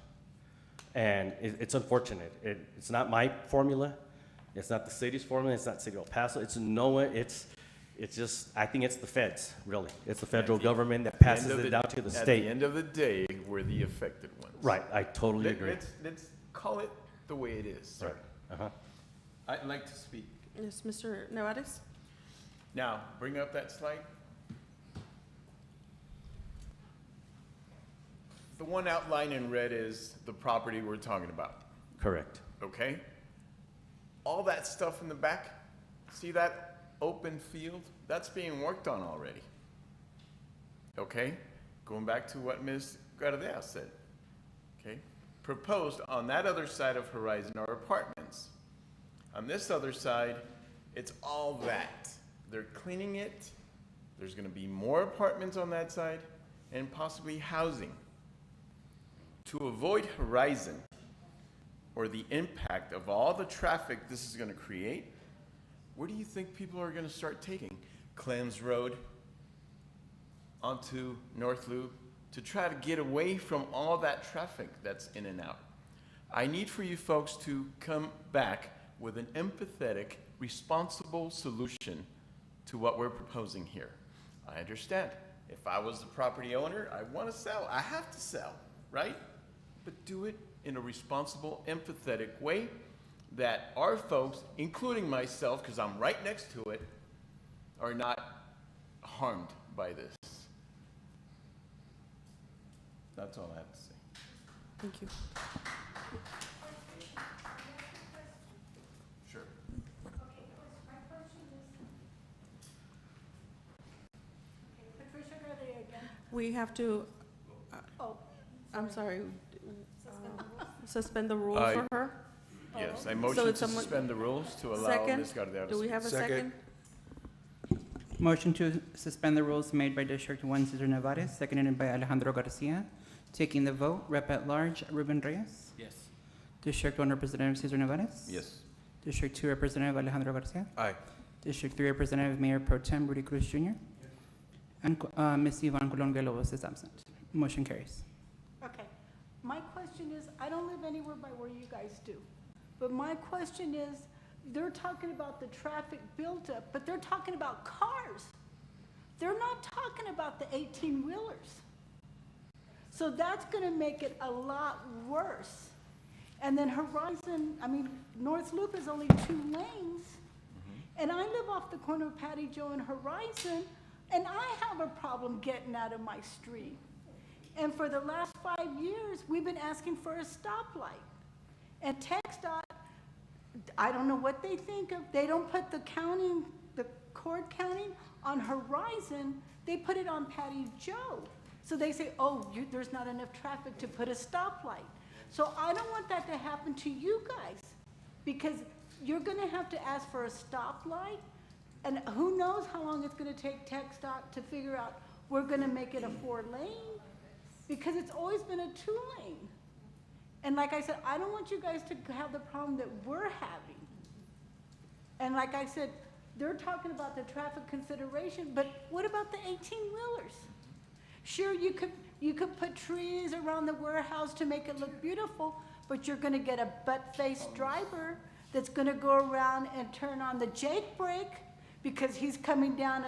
And it's unfortunate. It's not my formula. It's not the city's formula. It's not City of El Paso. It's no one. It's just, I think it's the feds, really. It's the federal government that passes it down to the state. At the end of the day, we're the affected ones. Right, I totally agree. Let's call it the way it is, sir. Right. I'd like to speak. Yes, Mr. Nevares? Now, bring up that slide. The one outlined in red is the property we're talking about, Correct. okay? All that stuff in the back, see that open field? That's being worked on already. Okay? Going back to what Ms. Gardea said. Okay? Proposed on that other side of Horizon are apartments. On this other side, it's all that. They're cleaning it. There's going to be more apartments on that side and possibly housing. To avoid Horizon or the impact of all the traffic this is going to create, where do you think people are going to start taking? Clems Road onto North Loop to try to get away from all that traffic that's in and out. I need for you folks to come back with an empathetic, responsible solution to what we're proposing here. I understand. If I was the property owner, I want to sell. I have to sell, right? But do it in a responsible, empathetic way that our folks, including myself, because I'm right next to it, are not harmed by this. That's all I have to say. Thank you. Sure. Patricia Gardea again. We have to, I'm sorry, suspend the rules for her? Yes, I So motion to it's someone- suspend the rules to allow Second? Ms. Gardea to Do we speak. have a second? Motion to suspend the rules made by District 1, Cesar Nevares, seconded by Alejandro Garcia. Taking the vote, Rep. at Large, Ruben Reyes. Yes. District 1 Representative Cesar Nevares. Yes. District 2 Representative Alejandro Garcia. Aye. District 3 Representative Mayor Pro Tem Rudy Cruz Jr. And Ms. Yvonne Colon Villalobos is absent. Motion carries. Okay, my question is, I don't live anywhere by where you guys do, but my question is, they're talking about the traffic buildup, but they're talking about cars. They're not talking about the 18-wheelers. So that's gonna make it a lot worse. And then Horizon, North Loop is only 2 lanes. And I live off the corner of Patty Joe and Horizon, and I have a problem getting out of my street. And for the last 5 years, we've been asking for a stoplight. And TxDOT, I don't know what they think of, they don't put the counting, the cord counting on Horizon, they put it on Patty Joe. So they say, there's not enough traffic to put a stoplight. So I don't want that to happen to you guys, because you're gonna have to ask for a stoplight, and who knows how long it's gonna take TxDOT to figure out we're gonna make it a 4-lane, because it's always been a 2-lane. And like I said, I don't want you guys to have the problem that we're having. And like I said, they're talking about the traffic consideration, but what about the 18-wheelers? Sure, you could put trees around the warehouse to make it look beautiful, but you're gonna get a butt-faced driver that's gonna go around and turn on the Jake brake because he's coming down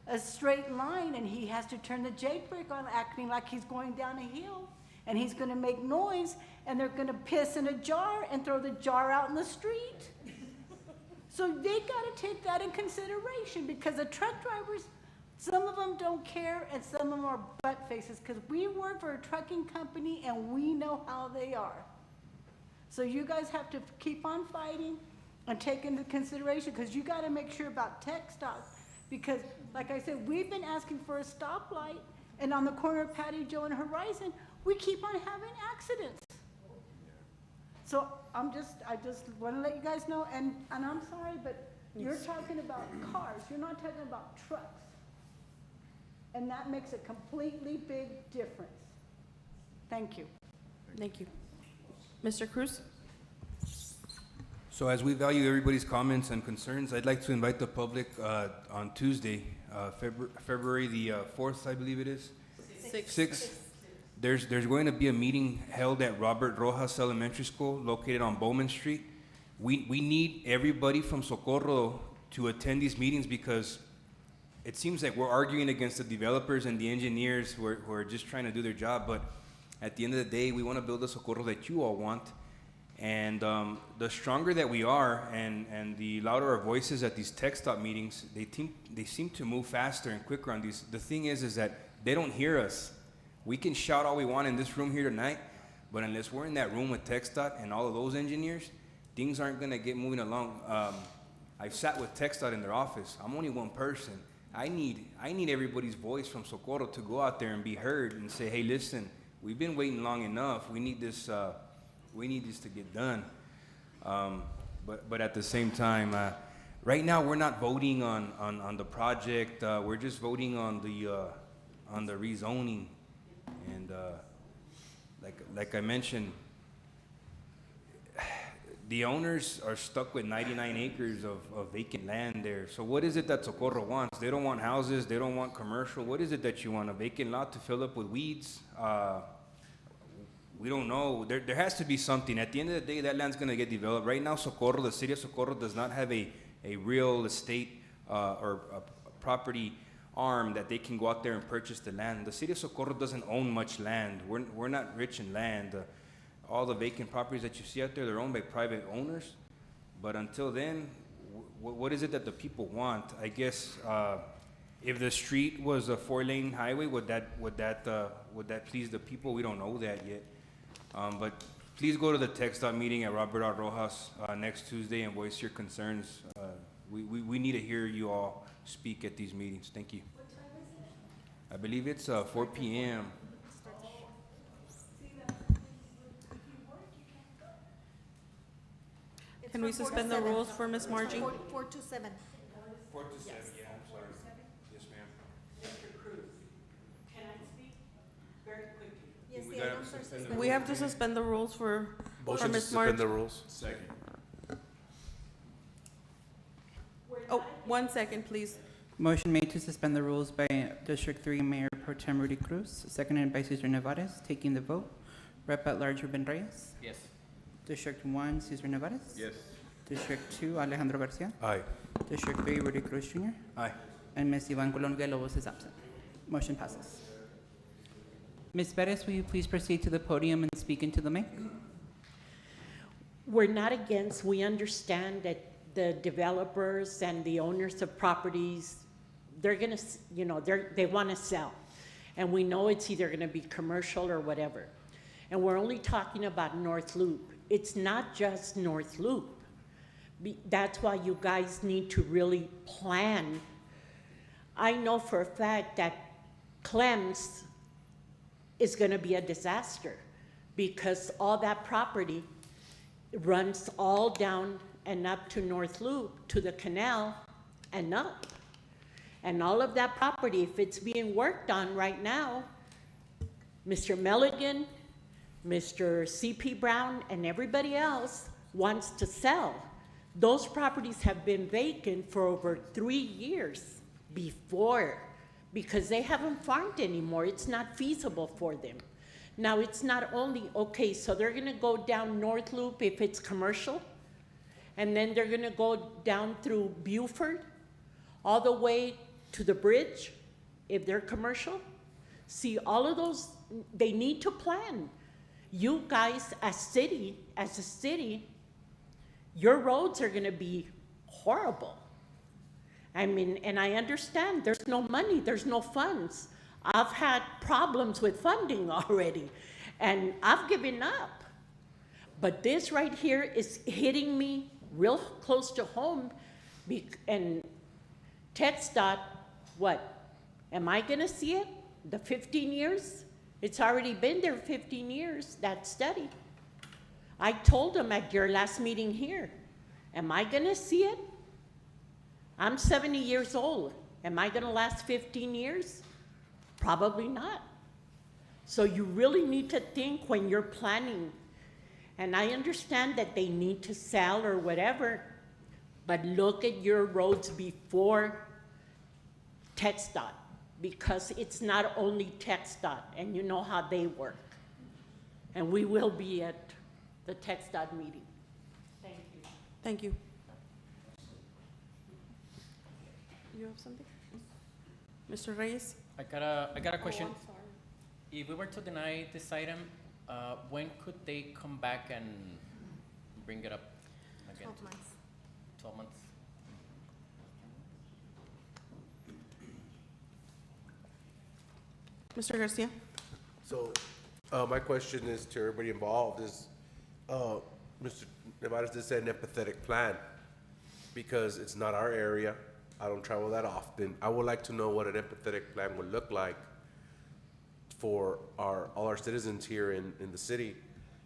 a straight line and he has to turn the Jake brake on, acting like he's going down a hill, and he's gonna make noise, and they're gonna piss in a jar and throw the jar out in the street. So they gotta take that in consideration, because the truck drivers, some of them don't care and some of them are butt faces, because we work for a trucking company and we know how they are. So you guys have to keep on fighting and take into consideration, because you gotta make sure about tech stops, because like I said, we've been asking for a stoplight, and on the corner of Patty Joe and Horizon, we keep on having accidents. So I just want to let you guys know, and I'm sorry, but you're talking about cars, you're not talking about trucks. And that makes a completely big difference. Thank you. Thank you. Mr. Cruz? So as we value everybody's comments and concerns, I'd like to invite the public on Tuesday, February the 4th, I believe it is. 6th. There's going to be a meeting held at Robert Rojas Elementary School located on Bowman Street. We need everybody from Socorro to attend these meetings, because it seems like we're arguing against the developers and the engineers who are just trying to do their job, but at the end of the day, we want to build the Socorro that you all want. And the stronger that we are and the louder our voices at these tech stop meetings, they seem to move faster and quicker on these. The thing is that they don't hear us. We can shout all we want in this room here tonight, but unless we're in that room with TxDOT and all of those engineers, things aren't gonna get moving along. I've sat with TxDOT in their office. I'm only one person. I need everybody's voice from Socorro to go out there and be heard and say, hey, listen, we've been waiting long enough. We need this to get done. But at the same time, right now we're not voting on the project. We're just voting on the rezoning. And like I mentioned, the owners are stuck with 99 acres of vacant land there. So what is it that Socorro wants? They don't want houses. They don't want commercial. What is it that you want? A vacant lot to fill up with weeds? We don't know. There has to be something. At the end of the day, that land's going to get developed. Right now, Socorro, the city of Socorro, does not have a real estate or a property arm that they can go out there and purchase the land. The city of Socorro doesn't own much land. We're not rich in land. All the vacant properties that you see out there, they're owned by private owners. But until then, what is it that the people want? I guess if the street was a 4-lane highway, would that please the people? We don't know that yet. But please go to the TxDOT meeting at Robert R. Rojas next Tuesday and voice your concerns. We need to hear you all speak at these meetings. Thank you. What time is it? I believe it's 4 p.m. Can we suspend the rules for Ms. Margie? 4 to 7. 4 to 7, yeah, I'm sorry. Yes, ma'am. Mr. Cruz, can I speak very quickly? Yes, We the gotta items are suspend the suspended. We have to suspend the rules for Motion to Ms. suspend the Margie. rules. Second. Oh, 1 second, please. Motion made to suspend the rules by District 3 Mayor Pro Tem Rudy Cruz, seconded by Cesar Nevares. Taking the vote, Rep. at Large Ruben Reyes. Yes. District 1, Cesar Nevares. Yes. District 2, Alejandro Garcia. Aye. District 3, Rudy Cruz Jr. Aye. And Ms. Ivan Colon Villalobos is absent. Motion passes. Ms. Perez, will you please proceed to the podium and speak into the mic? We're not against, we understand that the developers and the owners of properties, they're gonna, they wanna sell. And we know it's either gonna be commercial or whatever. And we're only talking about North Loop. It's not just North Loop. That's why you guys need to really plan. I know for a fact that Clem's is gonna be a disaster because all that property runs all down and up to North Loop, to the canal and up. And all of that property, if it's being worked on right now, Mr. Milligan Mr. C.P. Brown and everybody else wants to sell. Those properties have been vacant for over 3 years before, because they haven't farmed anymore. It's not feasible for them. Now, it's not only, okay, so they're gonna go down North Loop if it's commercial, and then they're gonna go down through Buford, all the way to the bridge, if they're commercial. See, all of those, they need to plan. You guys, as a city, your roads are gonna be horrible. I mean, and I understand there's no money, there's no funds. I've had problems with funding already, and I've given up. But this right here is hitting me real close to home, and TxDOT, what? Am I gonna see it? The 15 years? It's already been there 15 years, that study. I told them at your last meeting here, am I gonna see it? I'm 70 years old. Am I gonna last 15 years? Probably not. So you really need to think when you're planning. And I understand that they need to sell or whatever, but look at your roads before TxDOT, because it's not only TxDOT, and you know how they work. And we will be at the TxDOT meeting. Thank you. Thank you. You have something? Mr. Reyes? I got a question. Oh, I'm sorry. If we were to deny this item, when could they come back and bring it up again? 12 months. 12 months? Mr. Garcia? So, my question is to everybody involved is, Mr. Nevares just said an empathetic plan, because it's not our area. I don't travel that often. I would like to know what an empathetic plan would look like for all our citizens here in the city,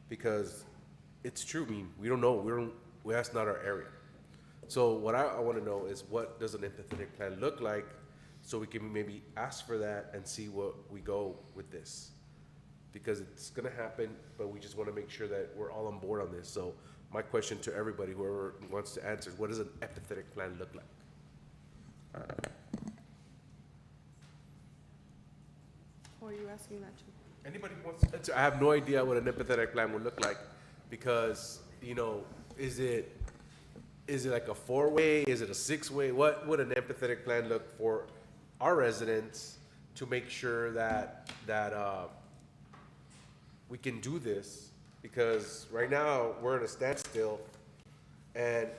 because it's true. I mean, we don't know. That's not our area. So what I want to know is, what does an empathetic plan look like, so we can maybe ask for that and see what we go with this, because it's going to happen, but we just want to make sure that we're all on board on this. So my question to everybody, whoever wants to answer, what does an empathetic plan look like? Who are you asking that to? Anybody who wants to answer? I have no idea what an empathetic plan would look like, because, is it like a 4-way? Is it a 6-way? What would an empathetic plan look for our residents to make sure that we can do this? Because right now we're in a standstill, and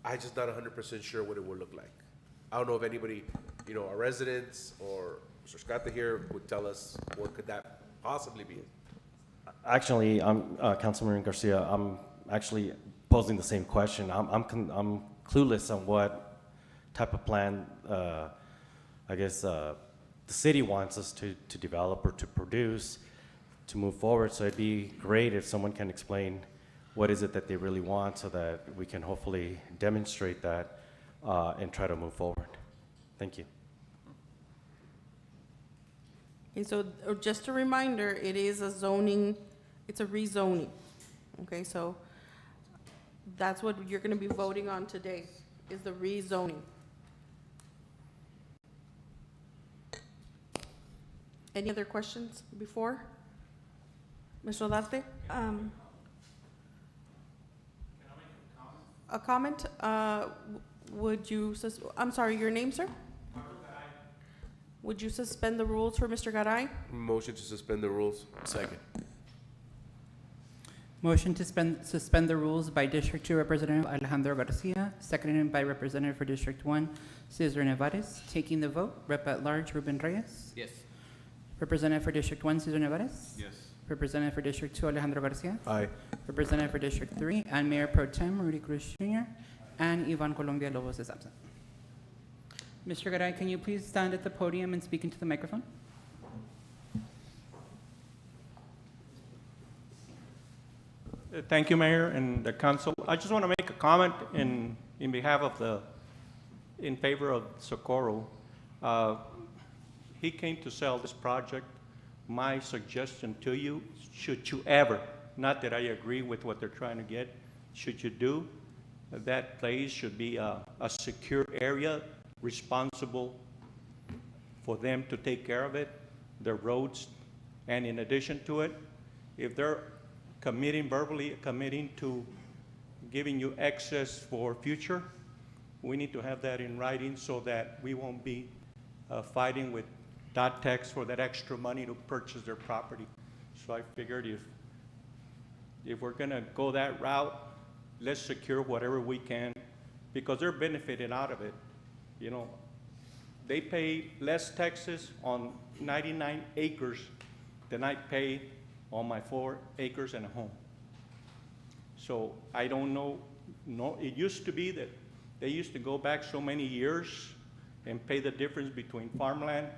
I'm just not 100% sure what it would look like. I don't know if anybody, our residents or Mr. Scott here would tell us what could that possibly be. Actually, Councilman Garcia, I'm actually posing the same question. I'm clueless on what type of plan, I guess, the city wants us to develop or to produce to move forward. So it'd be great if someone can explain what is it that they really want, so that we can hopefully demonstrate that and try to move forward. Thank you. Okay, so just a reminder, it is a zoning, it's a rezoning. Okay, so that's what you're going to be voting on today, is the rezoning. Any other questions before? Mr. Olarte? A comment? Would you, I'm sorry, your name, sir? Would you suspend the rules for Mr. Garay? Motion to suspend the rules. Second. Motion to suspend the rules by District 2 Representative Alejandro Garcia, seconded by Representative for District 1, Cesar Nevares. Taking the vote, Rep. at Large Ruben Reyes. Yes. Representative for District 1, Cesar Nevares. Yes. Representative for District 2, Alejandro Garcia. Aye. Representative for District 3, and Mayor Pro Tem Rudy Cruz Jr., and Ivan Colombia Lobos is absent. Mr. Garay, can you please stand at the podium and speak into the microphone? Thank you, Mayor and the council. I just want to make a comment in behalf of in favor of Socorro. He came to sell this project my suggestion to you, should you ever, not that I agree with what they're trying to get, should you do, that place should be a secure area, responsible for them to take care of it, the roads, and in addition to it, if they're verbally committing to giving you access for future, we need to have that in writing so that we won't be fighting with dot text for that extra money to purchase their property. So I figured if we're gonna go that route, let's secure whatever we can, because they're benefiting out of it. You know, they pay less taxes on 99 acres than I pay on my 4 acres and a home. So I don't know, it used to be that they used to go back so many years and pay the difference between farmland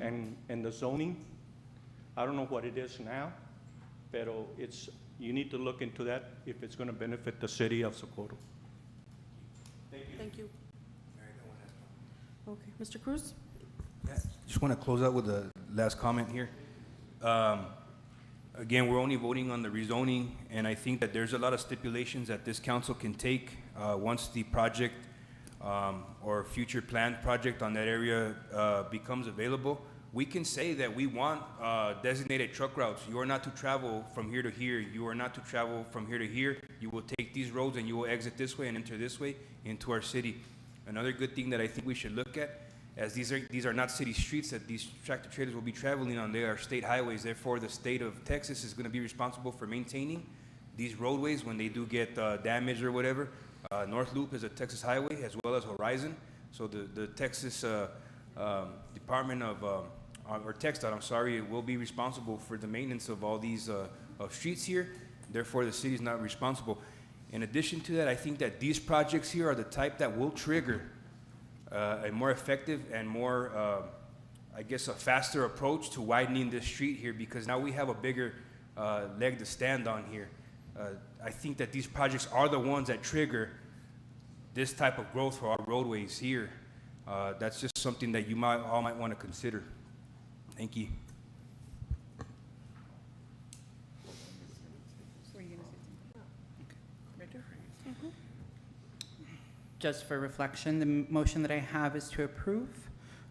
and the zoning. I don't know what it is now, but you need to look into that if it's gonna benefit the city of Socorro. Thank you. Okay, Mr. Cruz? Yeah, just want to close out with the last comment here. Again, we're only voting on the rezoning, and I think that there's a lot of stipulations that this council can take once the project or future planned project on that area becomes available. We can say that we want designated truck routes. You are not to travel from here to here. You are not to travel from here to here. You will take these roads and you will exit this way and enter this way into our city. Another good thing that I think we should look at, as these are not city streets that these tractor trailers will be traveling on, they are state highways. Therefore, the state of Texas is going to be responsible for maintaining these roadways when they do get damaged or whatever. North Loop is a Texas highway as well as Horizon. So the Texas Department of, or TxDOT, I'm sorry, will be responsible for the maintenance of all these streets here. Therefore, the city is not responsible. In addition to that, I think that these projects here are the type that will trigger a more effective and more, I guess, a faster approach to widening this street here, because now we have a bigger leg to stand on here. I think that these projects are the ones that trigger this type of growth for our roadways here. That's just something that you all might want to consider. Thank you. Just for reflection, the motion that I have is to approve.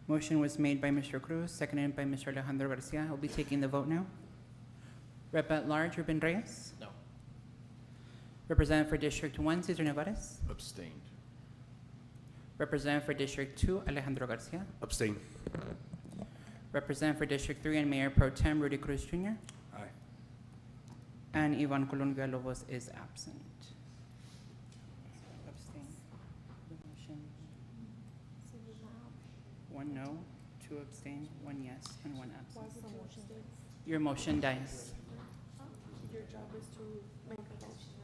Motion was made by Mr. Cruz, seconded by Mr. Alejandro Garcia. I'll be taking the vote now. Rep at large, Ruben Reyes. No. Representative for District 1, Cesar Nevares. Abstained. Representative for District 2, Alejandro Garcia. Abstain. Representative for District 3 and Mayor Pro Tem Rudy Cruz Jr. Aye. And Ivan Colon Villalobos is absent. Abstain. The motion. 1 no, 2 abstain, 1 yes, and 1 absent. Your motion dies. Your job is to make a motion.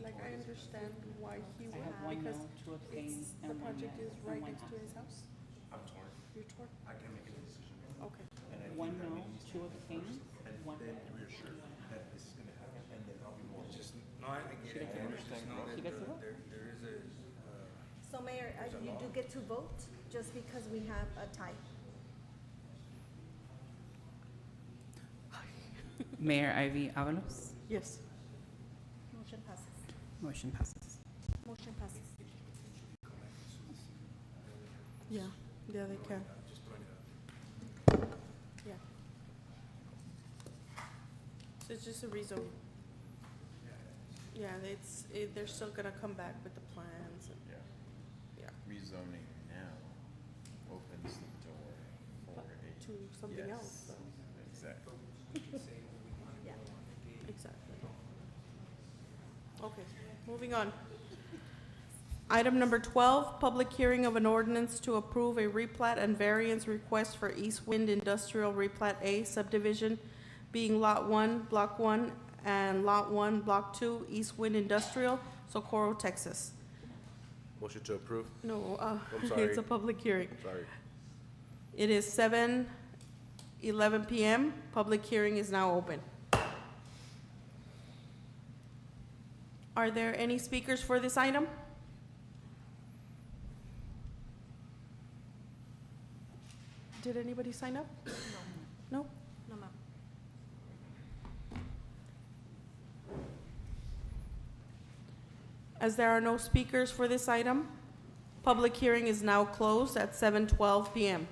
Like, I understand why he would, I have 1 no, because 2 abstain, it's, and the 1 project yes, is and right 1 next to his absent. house. I'm torn. You're torn? I can make a decision. Okay. 1 no, 2 abstain, 1 yes. Reassure that this is going to happen, and then I'll be more. Just, no, I get it. I understand that She gets to vote? there is a, So Mayor, you do get to vote just because we have a tie. Mayor Ivy Avalos. Yes. Motion passes. Motion passes. Motion passes. Yeah, yeah, they can. Yeah. So it's just a rezone. Yeah, they're still gonna come back with the plans and, Yeah. yeah, Rezoning now opens the door for a. to something Yes, else, so. Exactly. Yeah, exactly. Okay, moving on. Item number 12, public hearing of an ordinance to approve a replat and variance request for East Wind Industrial Replat A subdivision, being Lot 1, Block 1, and Lot 1, Block 2, East Wind Industrial, Socorro, Texas. Motion to approve. No, I'm sorry. it's a public hearing. Sorry. It is 7:11 PM. Public hearing is now open. Are there any speakers for this item? Did anybody sign up? As there are no speakers for this item, public hearing is now closed at 7:12 p.m.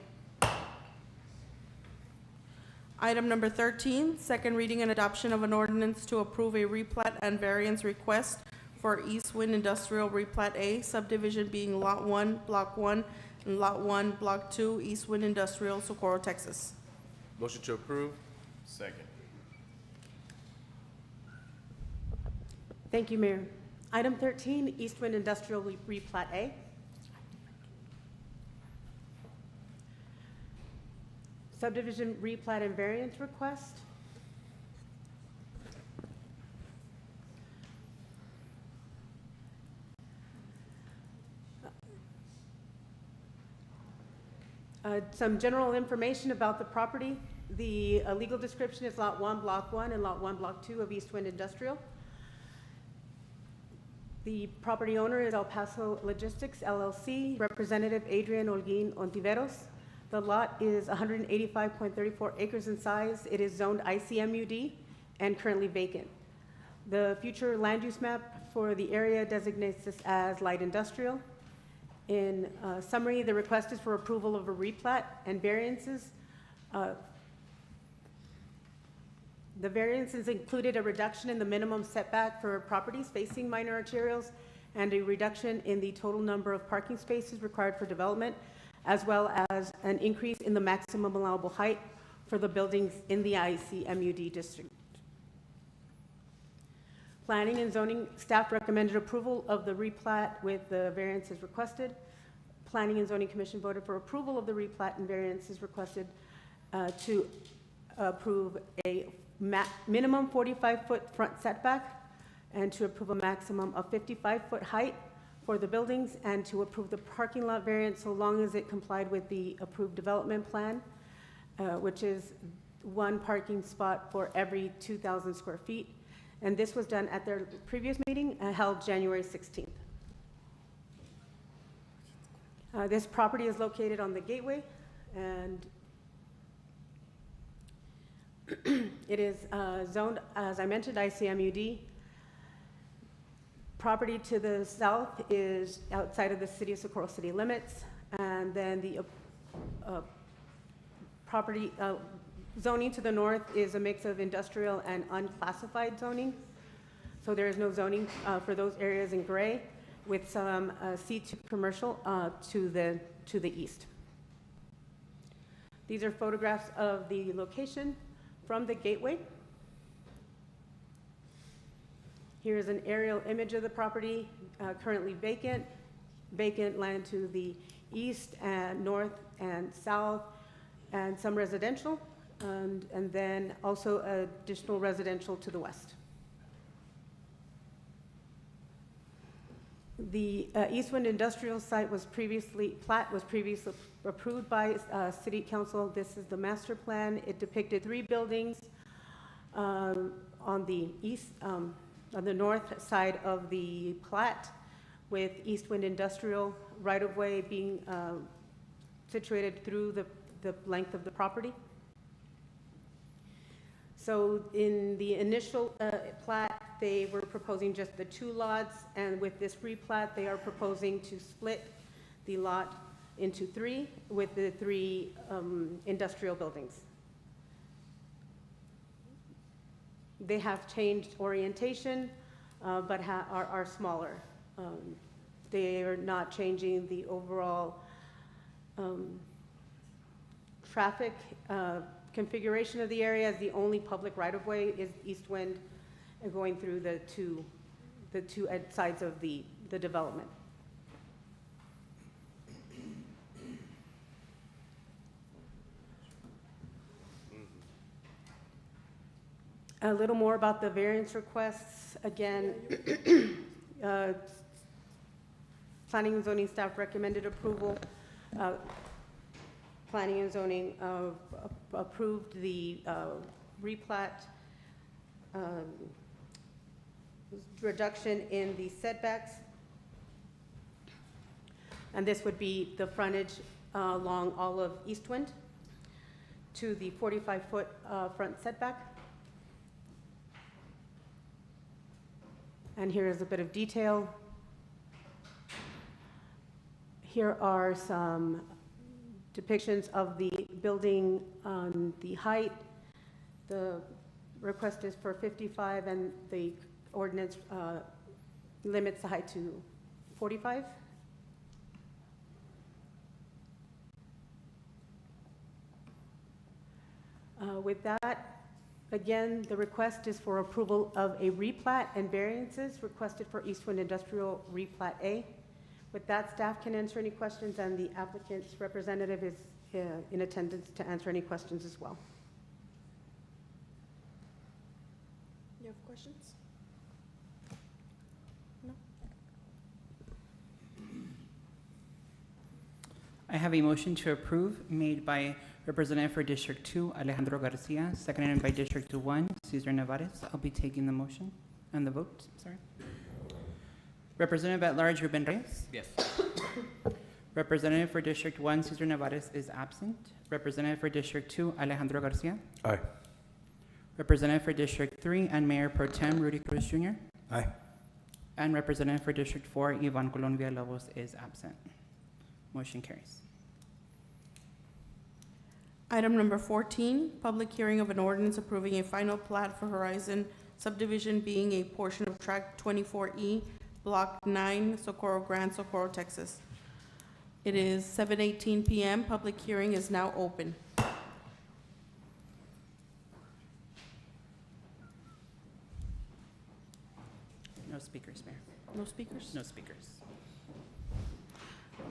Item number 13, second reading and adoption of an ordinance to approve a replat and variance request for East Wind Industrial Replat A, subdivision being Lot 1, Block 1, and Lot 1, Block 2, East Wind Industrial, Socorro, Texas. Motion to approve. Second. Thank you, Mayor. Item 13, East Wind Industrial Replat A. Subdivision replat and variance request. Some general information about the property. The legal description is Lot 1, Block 1, and Lot 1, Block 2 of East Wind Industrial. The property owner is El Paso Logistics, LLC, Representative Adrian Holguin Ontiveros. The lot is 185.34 acres in size. It is zoned ICMUD and currently vacant. The future land use map for the area designates this as light industrial. In summary, the request is for approval of a replat and variances. The variances included a reduction in the minimum setback for properties facing minor arterials and a reduction in the total number of parking spaces required for development, as well as an increase in the maximum allowable height for the buildings in the ICMUD district. Planning and zoning staff recommended approval of the replat with the variances requested. Planning and Zoning Commission voted for approval of the replat and variances requested to approve a minimum 45-foot front setback and to approve a maximum of 55-foot height for the buildings and to approve the parking lot variance so long as it complied with the approved development plan, which is one parking spot for every 2,000 square feet. And this was done at their previous meeting held January 16th. This property is located on the gateway, and it is zoned, as I mentioned, ICMUD. Property to the south is outside of the city of Socorro city limits, and then the property zoning to the north is a mix of industrial and unclassified zoning. So there is no zoning for those areas in gray, with some C2 commercial to the east. These are photographs of the location from the gateway. Here is an aerial image of the property, currently vacant. Vacant land to the east and north and south, and some residential, and then also additional residential to the west. The Eastwind Industrial site was previously approved by City Council. This is the master plan. It depicted 3 buildings on the east, on the north side of the plat, with Eastwind Industrial right-of-way being situated through the length of the property. So in the initial plat, they were proposing just the 2 lots, and with this replat, they are proposing to split the lot into 3 with the 3 industrial buildings. They have changed orientation, but are smaller. They are not changing the overall traffic configuration of the area, as the only public right-of-way is Eastwind going through the two sides of the development. A little more about the variance requests. Again, Planning and Zoning staff recommended approval. Planning and Zoning approved the replat, reduction in the setbacks. And this would be the frontage along all of Eastwind to the 45-foot front setback. And here is a bit of detail. Here are some depictions of the building, the height. The request is for 55 and the ordinance limits the height to 45. With that, again, the request is for approval of a replat and variances requested for Eastwood Industrial Replat A. With that, staff can answer any questions, and the applicant's representative is in attendance to answer any questions as well. You have questions? No? I have a motion to approve made by Representative for District 2, Alejandro Garcia, seconded by District 1, Cesar Nevares. I'll be taking the motion and the vote, sorry. Representative at Large Ruben Reyes. Yes. Representative for District 1, Cesar Nevares is absent. Representative for District 2, Alejandro Garcia. Aye. Representative for District 3 and Mayor Pro Tem Rudy Cruz Jr. Aye. And Representative for District 4, Ivan Colon Villalobos is absent. Motion carries. Item number 14, public hearing of an ordinance approving a final plat for Horizon subdivision being a portion of Tract 24E, Block 9, Socorro Grant, Socorro, Texas. It is 7:18 p.m. Public hearing is now open. No speakers, Mayor. No speakers? No speakers.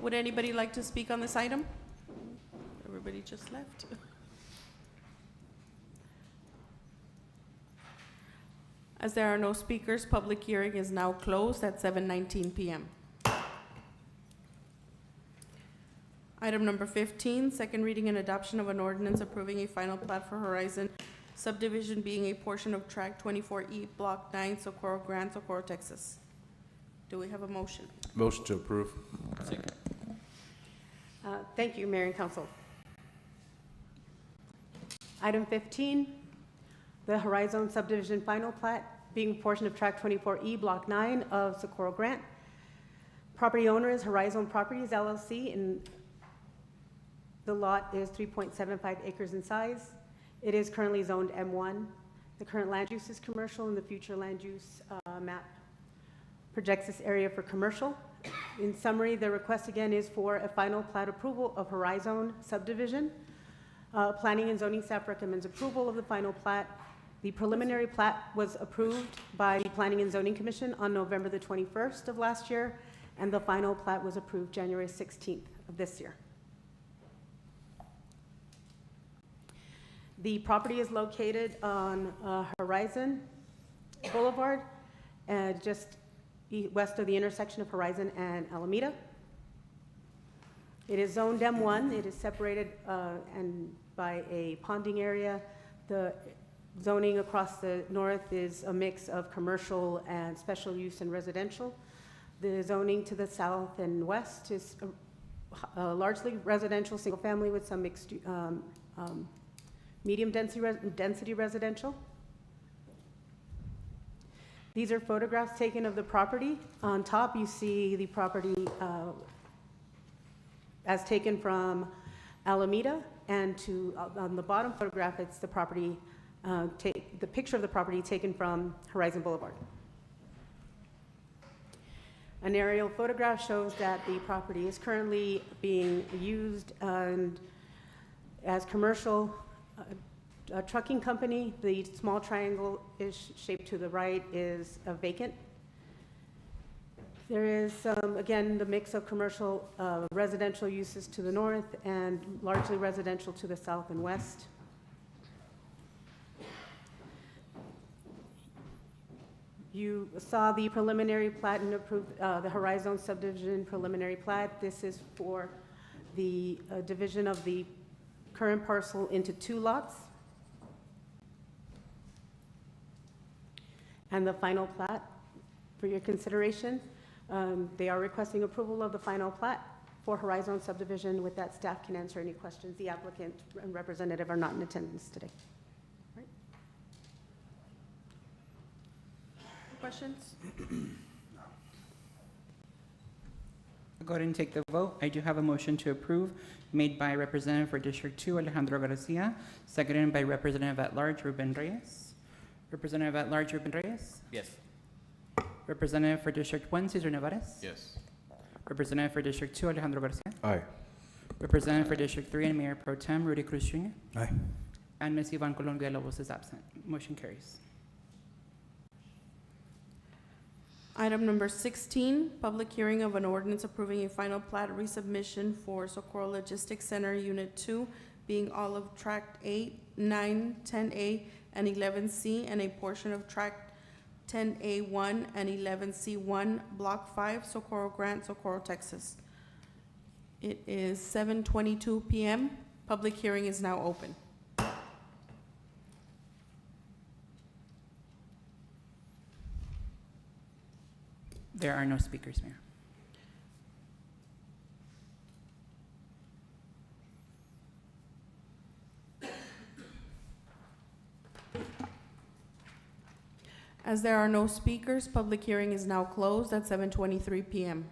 Would anybody like to speak on this item? Everybody just left. As there are no speakers, public hearing is now closed at 7:19 p.m. Item number 15, second reading and adoption of an ordinance approving a final plat for Horizon subdivision being a portion of Tract 24E, Block 9, Socorro Grant, Socorro, Texas. Do we have a motion? Motion to approve. Second. Thank you, Mayor and Council. Item 15, the Horizon subdivision final plat being a portion of Tract 24E, Block 9 of Socorro Grant. Property owner is Horizon Properties LLC, and the lot is 3.75 acres in size. It is currently zoned M1. The current land use is commercial, and the future land use map projects this area for commercial. In summary, the request again is for a final plat approval of Horizon subdivision. Planning and zoning staff recommends approval of the final plat. The preliminary plat was approved by the Planning and Zoning Commission on November the 21st of last year, and the final plat was approved January 16th of this year. The property is located on Horizon Boulevard, just west of the intersection of Horizon and Alameda. It is zoned M1. It is separated and by a ponding area. The zoning across the north is a mix of commercial and special use and residential. The zoning to the south and west is largely residential, single family with some mixed medium density residential. These are photographs taken of the property. On top, you see the property as taken from Alameda, and on the bottom photograph, it's the property, the picture of the property taken from Horizon Boulevard. An aerial photograph shows that the property is currently being used as commercial. A trucking company. The small triangle is shaped to the right is vacant. There is, again, the mix of commercial residential uses to the north and largely residential to the south and west. You saw the preliminary plat and approved the Horizon subdivision preliminary plat. This is for the division of the current parcel into 2 lots. And the final plat for your consideration. They are requesting approval of the final plat for Horizon subdivision. With that, staff can answer any questions. The applicant and representative are not in attendance today. Right. Questions? I'll go ahead and take the vote. I do have a motion to approve made by Representative for District 2, Alejandro Garcia, seconded by Representative at Large, Ruben Reyes. Representative at Large, Ruben Reyes. Yes. Representative for District 1, Cesar Nevares. Yes. Representative for District 2, Alejandro Garcia. Aye. Representative for District 3 and Mayor Pro Tem Rudy Cruz Jr. Aye. And Ms. Yvonne Colon Villalobos is absent. Motion carries. Item number 16, public hearing of an ordinance approving a final plat resubmission for Socorro Logistics Center Unit 2, being all of Tract 8, 9, 10A, and 11C, and a portion of Tract 10A1 and 11C1, Block 5, Socorro Grant, Socorro, Texas. It is 7:22 p.m. Public hearing is now open. There are no speakers, Mayor. As there are no speakers, public hearing is now closed at 7:23 p.m.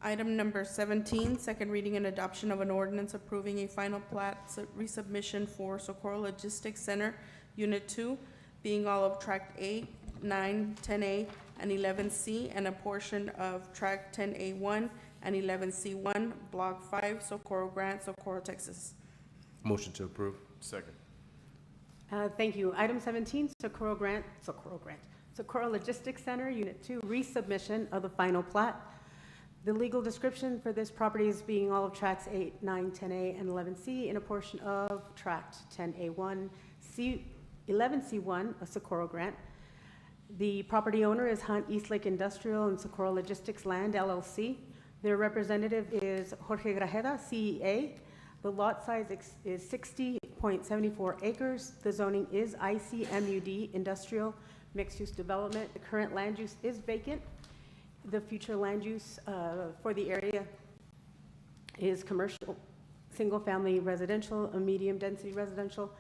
Item number 17, second reading and adoption of an ordinance approving a final plat resubmission for Socorro Logistics Center, Unit 2, being all of Tract 8, 9, 10A, and 11C, and a portion of Tract 10A1 and 11C1, Block 5, Socorro Grant, Socorro, Texas. Motion to approve. Second. Thank you. Item 17, Socorro Logistics Center, Unit 2, resubmission of the final plat. The legal description for this property is being all of tracts 8, 9, 10A, and 11C, and a portion of tract 10A1, 11C1, a Socorro Grant. The property owner is Hunt Eastlake Industrial and Socorro Logistics Land, LLC. Their representative is Jorge Grajeda, CEA. The lot size is 60.74 acres. The zoning is ICMUD, industrial mixed-use development. The current land use is vacant. The future land use for the area is commercial, single-family residential, a medium-density residential.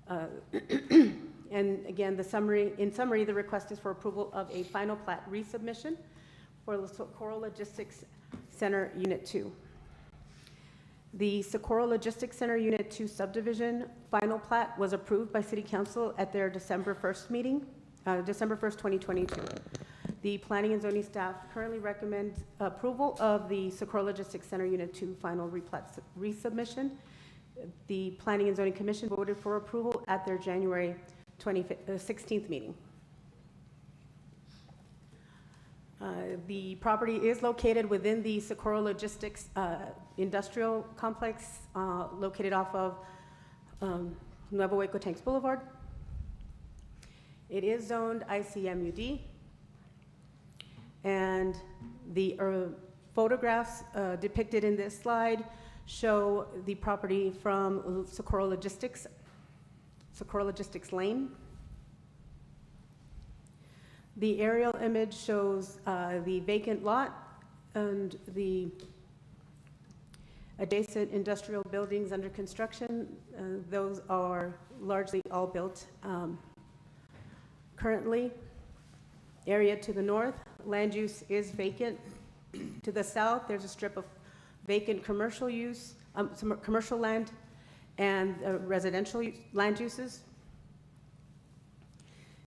And again, in summary, the request is for approval of a final plat resubmission for the Socorro Logistics Center Unit 2. The Socorro Logistics Center Unit 2 subdivision final plat was approved by City Council at their December 1st meeting, December 1st, 2022. The Planning and Zoning staff currently recommend approval of the Socorro Logistics Center Unit 2 final replat resubmission. The Planning and Zoning Commission voted for approval at their January 16th meeting. The property is located within the Socorro Logistics Industrial Complex, located off of Nuevo Hueco Tanks Boulevard. It is zoned ICMUD, and the photographs depicted in this slide show the property from Socorro Logistics Lane. The aerial image shows the vacant lot and the adjacent industrial buildings under construction. Those are largely all built currently. Area to the north, land use is vacant. To the south, there's a strip of vacant commercial use, some commercial land, and residential land uses.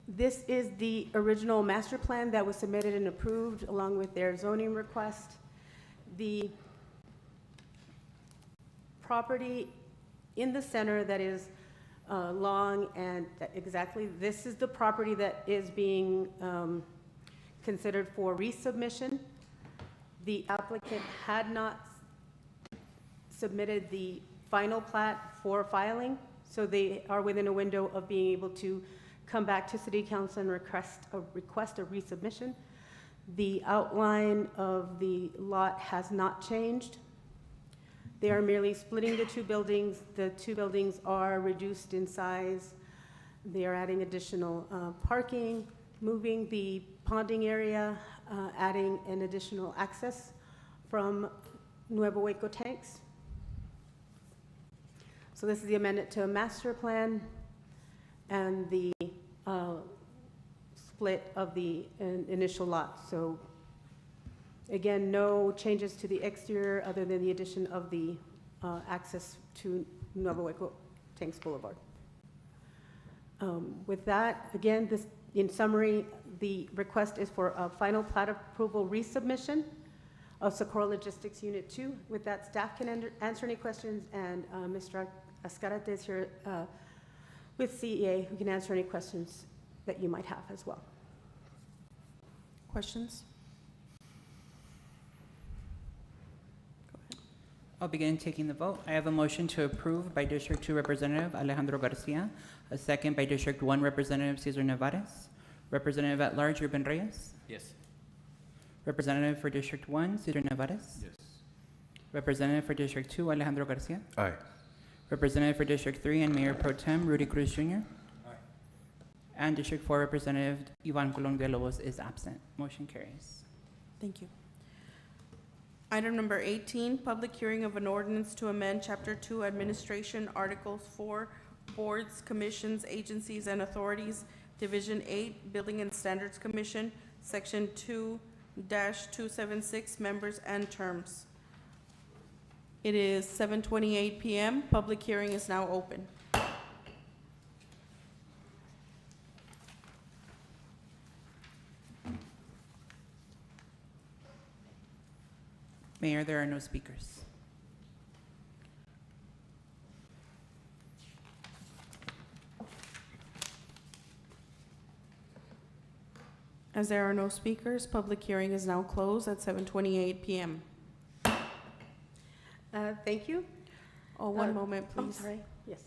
This is the original master plan that was submitted and approved along with their zoning request. The property in the center that is long and exactly, this is the property that is being considered for resubmission. The applicant had not submitted the final plat for filing, so they are within a window of being able to come back to City Council and request a resubmission. The outline of the lot has not changed. They are merely splitting the two buildings. The two buildings are reduced in size. They are adding additional parking, moving the ponding area, adding an additional access from Nuevo Hueco Tanks. So this is the amendment to a master plan and the split of the initial lot. So Again, no changes to the exterior other than the addition of the access to Nuevo Eco Tanks Boulevard. With that, again, this, in summary, the request is for a final plat approval resubmission of Socorro Logistics Unit 2. With that, staff can answer any questions, and Mr. Azcarate is here with CEA, who can answer any questions that you might have as well. Questions? I'll begin taking the vote. I have a motion to approve by District 2 Representative Alejandro Garcia, a second by District 1 Representative Cesar Nevares, Representative at Large Ruben Reyes, Yes. Representative for District 1 Cesar Nevares, Yes. Representative for District 2 Alejandro Garcia, Aye. Representative for District 3 and Mayor Pro Tem Rudy Cruz Jr., and District 4 Representative Ivan Colon Villalobos is absent. Motion carries. Thank you. Item number 18, public hearing of an ordinance to amend Chapter 2 Administration, Articles 4, Boards, Commissions, Agencies, and Authorities, Division 8, Building and Standards Commission, Section 2-276, Members and Terms. It is 7:28 PM. Public hearing is now open. Mayor, there are no speakers. As there are no speakers, public hearing is now closed at 7:28 PM. Thank you. Oh, one moment, I'm please. sorry. Yes.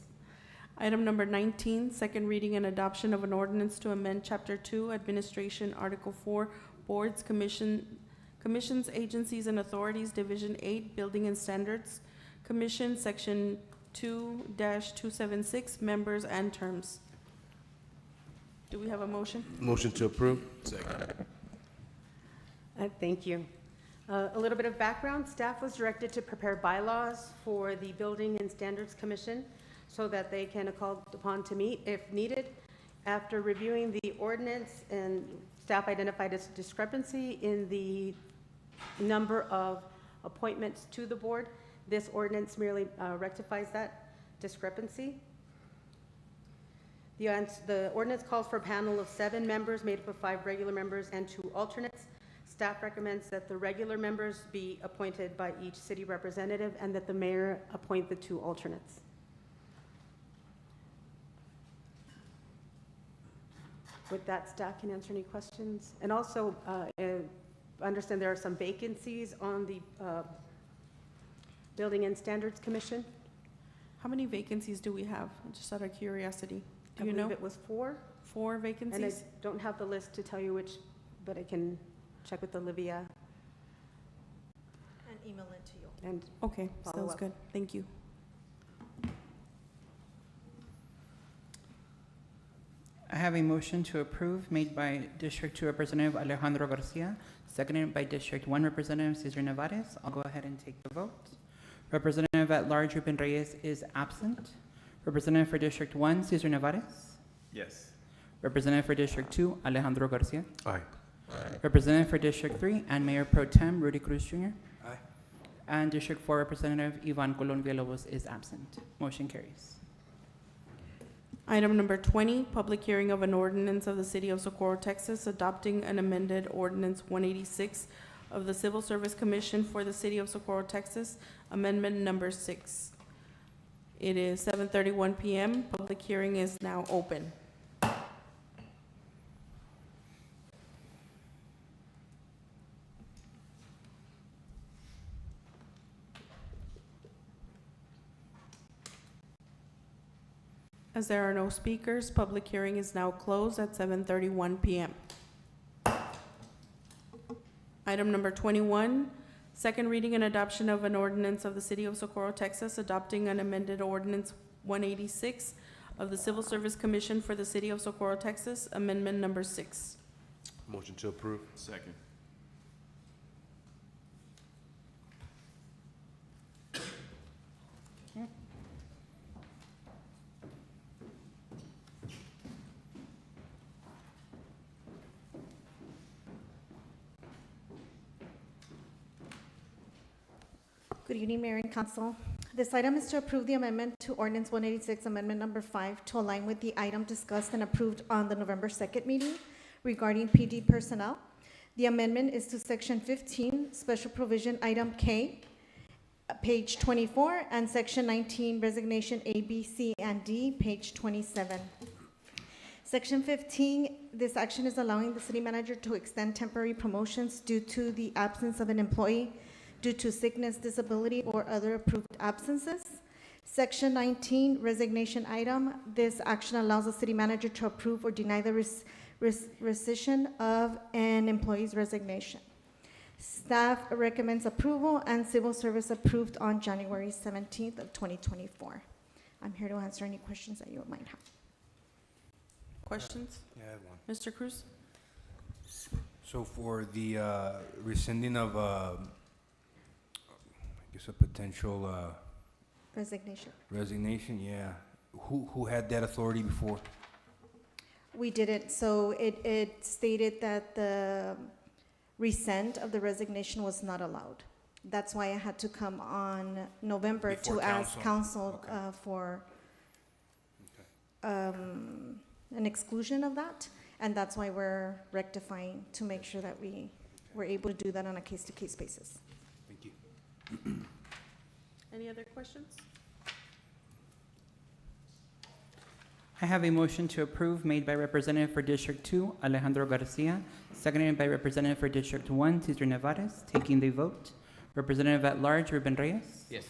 Item number 19, second reading and adoption of an ordinance to amend Chapter 2 Administration, Article 4, Boards, Commissions, Agencies, and Authorities, Division 8, Building and Standards Commission, Section 2-276, Members and Terms. Do we have a motion? Motion to approve. Second. Thank you. A little bit of background. Staff was directed to prepare bylaws for the Building and Standards Commission so that they can call upon to meet if needed. After reviewing the ordinance, and staff identified a discrepancy in the number of appointments to the board, this ordinance merely rectifies that discrepancy. The ordinance calls for a panel of 7 members made up of 5 regular members and 2 alternates. Staff recommends that the regular members be appointed by each city representative and that the mayor appoint the 2 alternates. With that, staff can answer any questions. And also, I understand there are some vacancies on the Building and Standards Commission. How many vacancies do we have? Just out of curiosity. I Do you know? believe it was 4. 4 And I vacancies? don't have the list to tell you which, but I can check with Olivia And email it to you. and Okay, follow sounds up. good. Thank you. I have a motion to approve made by District 2 Representative Alejandro Garcia, seconded by District 1 Representative Cesar Nevares. I'll go ahead and take the vote. Representative at Large Ruben Reyes is absent. Representative for District 1 Cesar Nevares. Yes. Representative for District 2 Alejandro Garcia. Aye. Representative for District 3 and Mayor Pro Tem Rudy Cruz Jr. Aye. And District 4 Representative Ivan Colon Villalobos is absent. Motion carries. Item number 20, public hearing of an ordinance of the City of Socorro, Texas, adopting an amended ordinance 186 of the Civil Service Commission for the City of Socorro, Texas, amendment number 6. It is 7:31 PM. Public hearing is now open. As there are no speakers, public hearing is now closed at 7:31 PM. Item number 21, second reading and adoption of an ordinance of the City of Socorro, Texas, adopting an amended ordinance 186 of the Civil Service Commission for the City of Socorro, Texas, amendment number 6. Motion to approve. Second. Good evening, Mayor and Council. This item is to approve the amendment to Ordinance 186, Amendment Number 5, to align with the item discussed and approved on the November 2nd meeting regarding PD personnel. The amendment is to Section 15, Special Provision Item K, page 24, and Section 19, Resignation A, B, C, and D, page 27. Section 15, this action is allowing the city manager to extend temporary promotions due to the absence of an employee due to sickness, disability, or other approved absences. Section 19, resignation item. This action allows the city manager to approve or deny the rescission of an employee's resignation. Staff recommends approval, and civil service approved on January 17th of 2024. I'm here to answer any questions that you might have. Questions? Yeah, I have one. Mr. Cruz? So for the rescinding of, I guess a potential resignation, yeah. Who had that authority before? We didn't, so it stated that the rescind of the resignation was not allowed. That's why I had to come on November Before to ask council Okay. for an exclusion of that, and that's why we're rectifying to make sure that we were able to do that on a case-to-case basis. Thank you. Any other questions? I have a motion to approve made by Representative for District 2, Alejandro Garcia, seconded by Representative for District 1, Cesar Nevares. Taking the vote. Representative at Large, Ruben Reyes. Yes.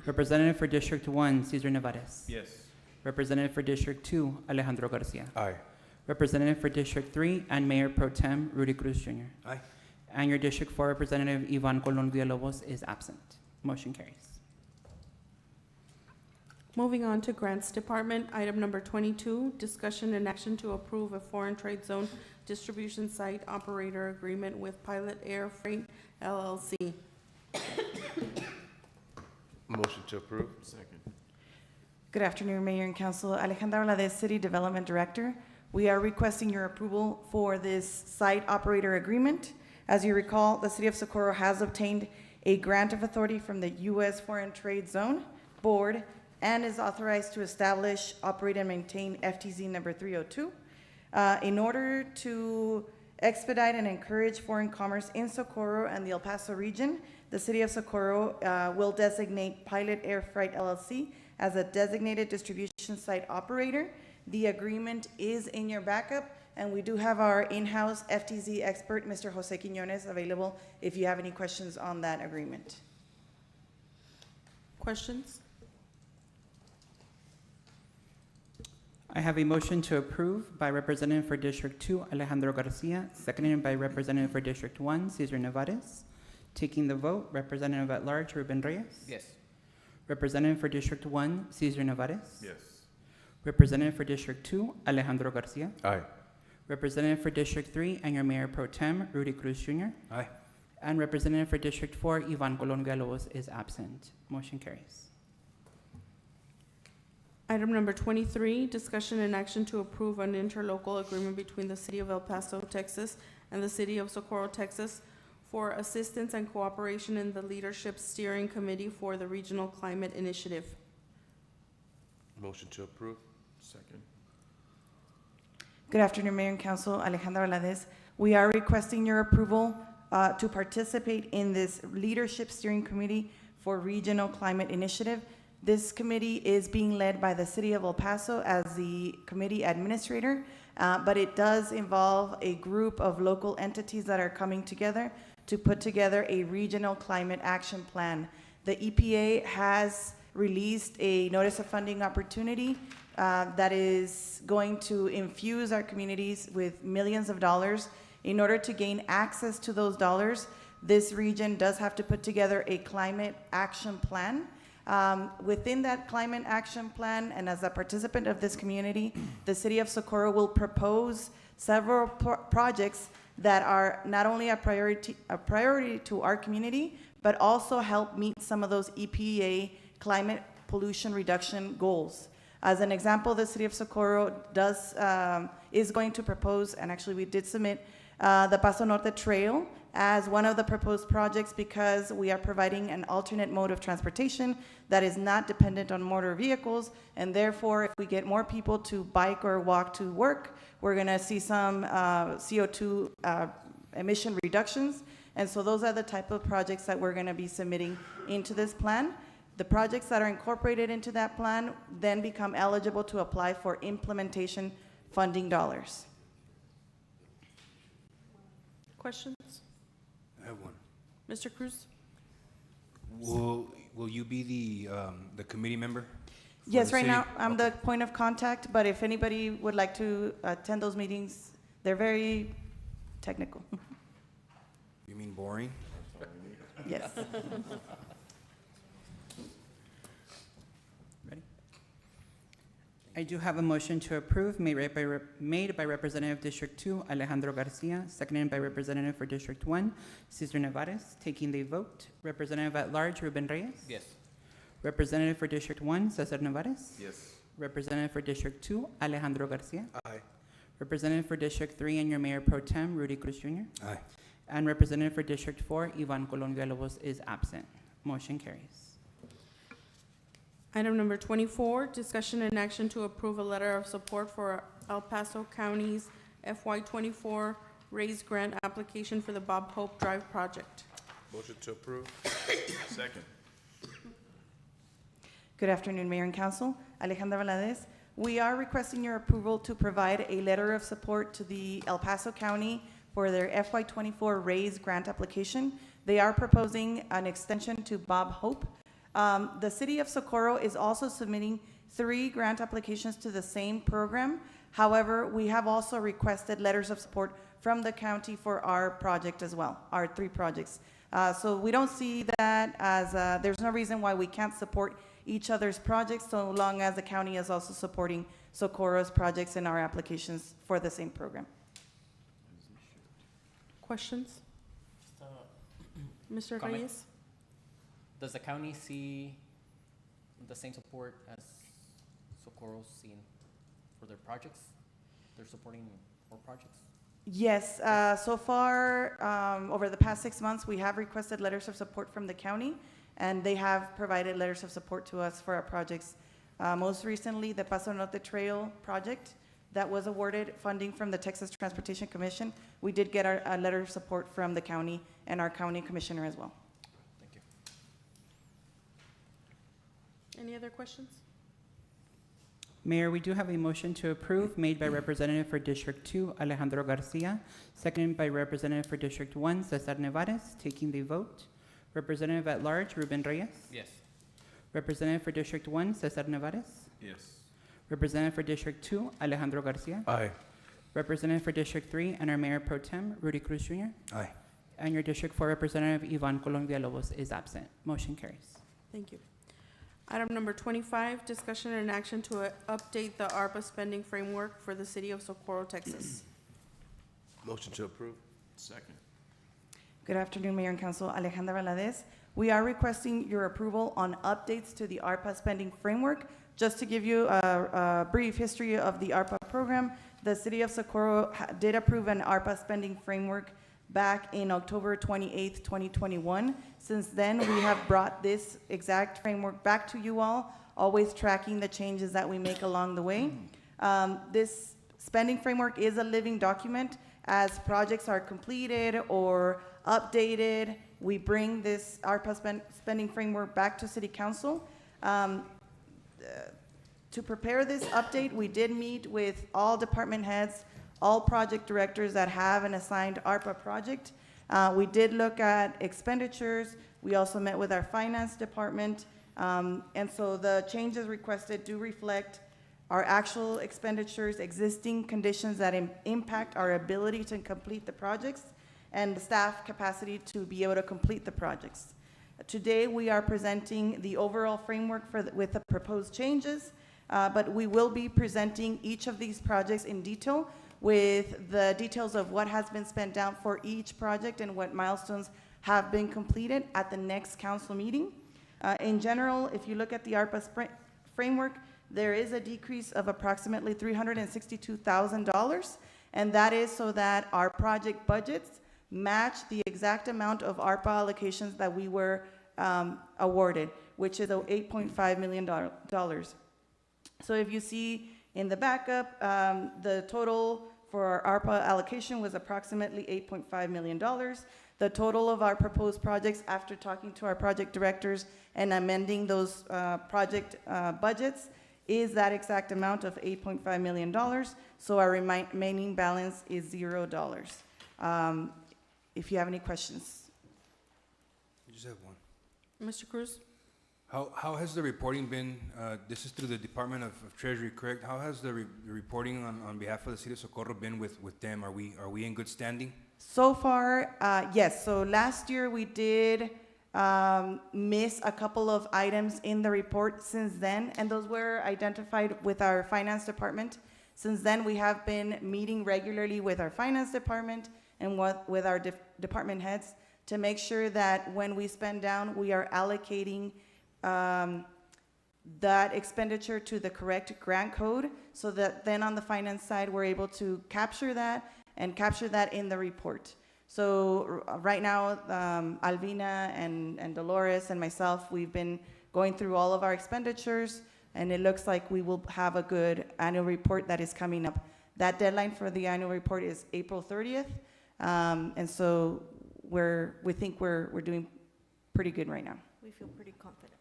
Representative for District 1, Cesar Nevares. Yes. Representative for District 2, Alejandro Garcia. Aye. Representative for District 3 and Mayor Pro Tem Rudy Cruz Jr. Aye. And your District 4 Representative Ivan Colon Villalobos is absent. Motion carries. Moving on to Grants Department, item number 22, discussion and action to approve a foreign trade zone distribution site operator agreement with Pilot Air Freight LLC. Motion to approve. Second. Good afternoon, Mayor and Council. Alejandra Valadez, City Development Director. We are requesting your approval for this site operator agreement. As you recall, the City of Socorro has obtained a grant of authority from the U.S. Foreign Trade Zone Board and is authorized to establish, operate, and maintain FTZ number 302. In order to expedite and encourage foreign commerce in Socorro and the El Paso region, the City of Socorro will designate Pilot Air Freight LLC as a designated distribution site operator. The agreement is in your backup, and we do have our in-house FTZ expert, Mr. Jose Quiñones, available if you have any questions on that agreement. Questions? I have a motion to approve by Representative for District 2, Alejandro Garcia, seconded by Representative for District 1, Cesar Nevares. Taking the vote, Representative at Large, Ruben Reyes. Yes. Representative for District 1, Cesar Nevares. Yes. Representative for District 2, Alejandro Garcia. Aye. Representative for District 3 and your Mayor Pro Tem, Rudy Cruz Jr. Aye. And Representative for District 4, Ivan Colon Villalobos is absent. Motion carries. Item number 23, discussion and action to approve an interlocal agreement between the City of El Paso, Texas, and the City of Socorro, Texas, for assistance and cooperation in the Leadership Steering Committee for the Regional Climate Initiative. Motion to approve. Second. Good afternoon, Mayor and Council. Alejandra Valadez. We are requesting your approval to participate in this Leadership Steering Committee for Regional Climate Initiative. This committee is being led by the City of El Paso as the committee administrator, but it does involve a group of local entities that are coming together to put together a regional climate action plan. The EPA has released a notice of funding opportunity that is going to infuse our communities with millions of dollars. In order to gain access to those dollars, this region does have to put together a climate action plan. Within that climate action plan, and as a participant of this community, the City of Socorro will propose several projects that are not only a priority to our community, but also help meet some of those EPA climate pollution reduction goals. As an example, the City of Socorro is going to propose, and actually we did submit, the Paso Norte Trail as one of the proposed projects because we are providing an alternate mode of transportation that is not dependent on motor vehicles, and therefore, if we get more people to bike or walk to work, we're going to see some CO2 emission reductions. And so those are the type of projects that we're going to be submitting into this plan. The projects that are incorporated into that plan then become eligible to apply for implementation funding dollars. Questions? I have one. Mr. Cruz? Will you be the committee member? for Yes, the right city? now, I'm the point of contact, but if anybody would like to attend those meetings, they're very technical. You mean boring? Yes. Ready? I do have a motion to approve made by Representative District 2, Alejandro Garcia, seconded by Representative for District 1, Cesar Nevares. Taking the vote, Representative at Large, Ruben Reyes. Yes. Representative for District 1, Cesar Nevares. Yes. Representative for District 2, Alejandro Garcia. Aye. Representative for District 3 and your Mayor Pro Tem, Rudy Cruz Jr. Aye. And Representative for District 4, Ivan Colon Villalobos is absent. Motion carries. Item number 24, discussion and action to approve a letter of support for El Paso County's FY24 raise grant application for the Bob Hope Drive project. Motion to approve. Second. Good afternoon, Mayor and Council. Alejandra Valadez. We are requesting your approval to provide a letter of support to the El Paso County for their FY24 raise grant application. They are proposing an extension to Bob Hope. The city of Socorro is also submitting 3 grant applications to the same program. However, we have also requested letters of support from the county for our project as well, our 3 projects. So we don't see that as, there's no reason why we can't support each other's projects so long as the county is also supporting Socorro's projects in our applications for the same program. Questions? Mr. Comment. Reyes? Does the county see the same support as Socorro's seen for their projects? They're supporting 4 projects? Yes, so far, over the past 6 months, we have requested letters of support from the county, and they have provided letters of support to us for our projects. Most recently, the Paso Norte Trail project that was awarded funding from the Texas Transportation Commission. We did get a letter of support from the county and our county commissioner as well. Thank you. Any other questions? Mayor, we do have a motion to approve made by Representative for District 2, Alejandro Garcia, seconded by Representative for District 1, Cesar Nevares. Taking the vote, Representative at Large, Ruben Reyes. Yes. Representative for District 1, Cesar Nevares. Yes. Representative for District 2, Alejandro Garcia. Aye. Representative for District 3 and our Mayor Pro Tem, Rudy Cruz Jr. Aye. And your District 4 Representative, Ivan Colon Villalobos, is absent. Motion carries. Thank you. Item number 25, discussion and action to update the ARPA spending framework for the city of Socorro, Texas. Motion to approve. Second. Good afternoon, Mayor and Council. Alejandra Valadez. We are requesting your approval on updates to the ARPA spending framework. Just to give you a brief history of the ARPA program, the city of Socorro did approve an ARPA spending framework back in October 28th, 2021. Since then, we have brought this exact framework back to you all, always tracking the changes that we make along the way. This spending framework is a living document. As projects are completed or updated, we bring this ARPA spending framework back to City Council. To prepare this update, we did meet with all department heads, all project directors that have an assigned ARPA project. We did look at expenditures. We also met with our finance department. And so the changes requested do reflect our actual expenditures, existing conditions that impact our ability to complete the projects, and the staff capacity to be able to complete the projects. Today, we are presenting the overall framework with the proposed changes, but we will be presenting each of these projects in detail with the details of what has been spent down for each project and what milestones have been completed at the next council meeting. In general, if you look at the ARPA framework, there is a decrease of approximately $362,000, and that is so that our project budgets match the exact amount of ARPA allocations that we were awarded, which is $8.5 million. So if you see in the backup, the total for our ARPA allocation was approximately $8.5 million. The total of our proposed projects, after talking to our project directors and amending those project budgets, is that exact amount of $8.5 million. So our remaining balance is $0. If you have any questions. I just have one. Mr. Cruz? How has the reporting been, this is through the Department of Treasury, correct? How has the reporting on behalf of the city of Socorro been with them? Are we in good standing? So far, yes. So last year we did miss a couple of items in the report since then, and those were identified with our finance department. Since then, we have been meeting regularly with our finance department and with our department heads to make sure that when we spend down, we are allocating that expenditure to the correct grant code, so that then on the finance side, we're able to capture that and capture that in the report. So right now, Alvina and Dolores and myself, we've been going through all of our expenditures, and it looks like we will have a good annual report that is coming up. That deadline for the annual report is April 30th, and so we think we're doing pretty good right now. We feel pretty confident.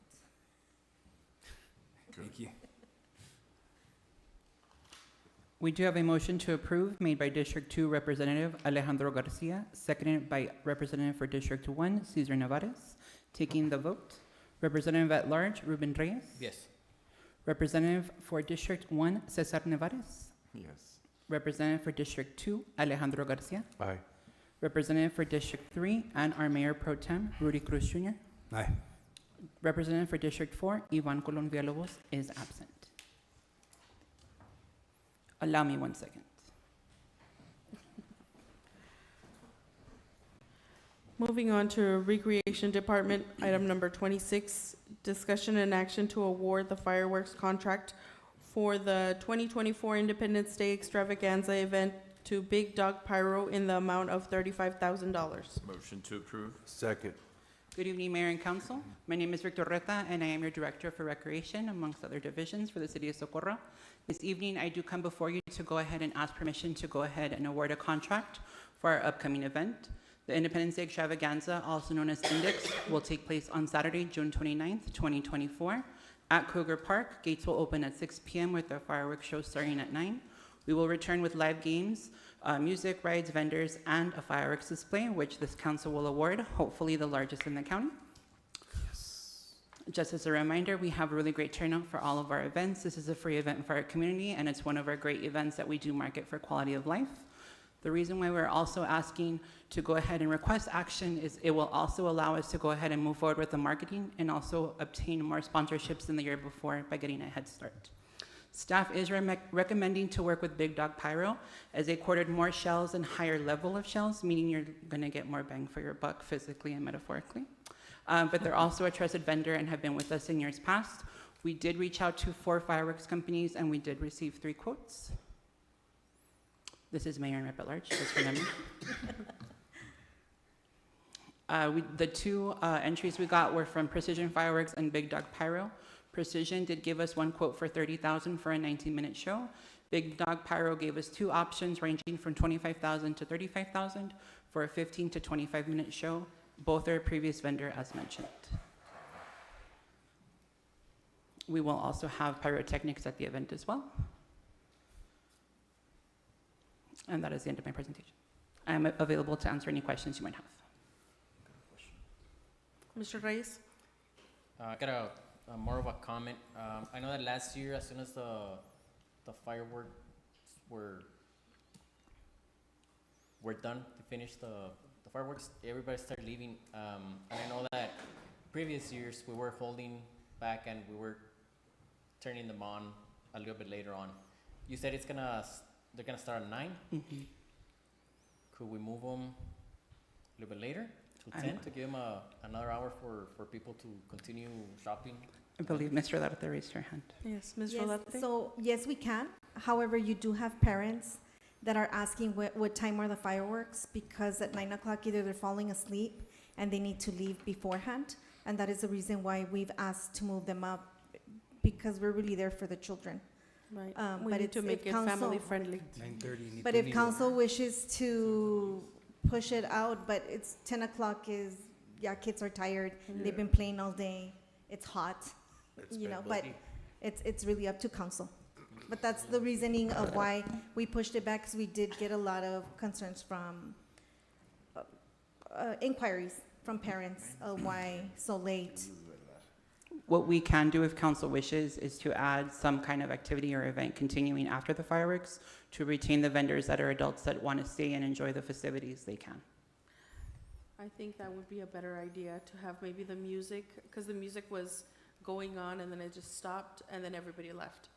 Thank you. We do have a motion to approve made by District 2 Representative Alejandro Garcia, seconded by Representative for District 1, Cesar Nevares. Taking the vote, Representative at Large, Ruben Reyes. Yes. Representative for District 1, Cesar Nevares. Yes. Representative for District 2, Alejandro Garcia. Aye. Representative for District 3, and our Mayor Pro Tem, Rudy Cruz Jr. Aye. Representative for District 4, Ivan Colon Villalobos, is absent. Allow me 1 second. Moving on to Recreation Department, item number 26, discussion and action to award the fireworks contract for the 2024 Independence Day Extravaganza event to Big Dog Pyro in the amount of $35,000. Motion to approve. Second. Good evening, Mayor and Council. My name is Victor Reta, and I am your Director for Recreation, amongst other divisions for the City of Socorro. This evening, I do come before you to go ahead and ask permission to go ahead and award a contract for our upcoming event. The Independence Day Extravaganza, also known as Index, will take place on Saturday, June 29th, 2024, at Kruger Park. Gates will open at 6 p.m. with the fireworks show starting at 9. We will return with live games, music, rides, vendors, and a fireworks display, which this council will award, hopefully the largest in the county. Yes. Just as a reminder, we have a really great turnout for all of our events. This is a free event for our community, and it's one of our great events that we do market for quality of life. The reason why we're also asking to go ahead and request action is it will also allow us to go ahead and move forward with the marketing and also obtain more sponsorships than the year before by getting a head start. Staff is recommending to work with Big Dog Pyro, as they quartered more shells and higher level of shells, meaning you're going to get more bang for your buck physically and metaphorically. But they're also a trusted vendor and have been with us in years past. We did reach out to 4 fireworks companies, and we did receive 3 quotes. This is Mayor and Rep at Large, just remember. The 2 entries we got were from Precision Fireworks and Big Dog Pyro. Precision did give us 1 quote for $30,000 for a 19-minute show. Big Dog Pyro gave us 2 options ranging from $25,000 to $35,000 for a 15 to 25-minute show. Both are a previous vendor, as mentioned. We will also have pyrotechnics at the event as well. And that is the end of my presentation. I am available to answer any questions you might have. Mr. Reyes? I got a more of a comment. I know that last year, as soon as the fireworks were done, to finish the fireworks, everybody started leaving. And I know that previous years we were holding back and we were turning them on a little bit later on. You said they're gonna start at 9. Mm-hmm. Could we move them a little bit later to 10 to give them another hour for people to continue shopping? I believe Ms. Rodarte raised her hand. Yes, Ms. Yes, Rodarte? so yes, we can. However, you do have parents that are asking what time are the fireworks, because at 9 o'clock either they're falling asleep and they need to leave beforehand. And that is the reason why we've asked to move them up, because we're really there for the children. Right. But We need it's- to make if it council- family friendly. 9:30. But if council wishes to push it out, but it's 10 o'clock is, yeah, kids are tired, they've been playing all day, it's hot, you know, but it's really up to council. But that's the reasoning of why we pushed it back, because we did get a lot of concerns from, inquiries from parents of why so late. What we can do if council wishes is to add some kind of activity or event continuing after the fireworks to retain the vendors that are adults that want to stay and enjoy the festivities, they can. I think that would be a better idea, to have maybe the music, because the music was going on and then it just stopped and then everybody left.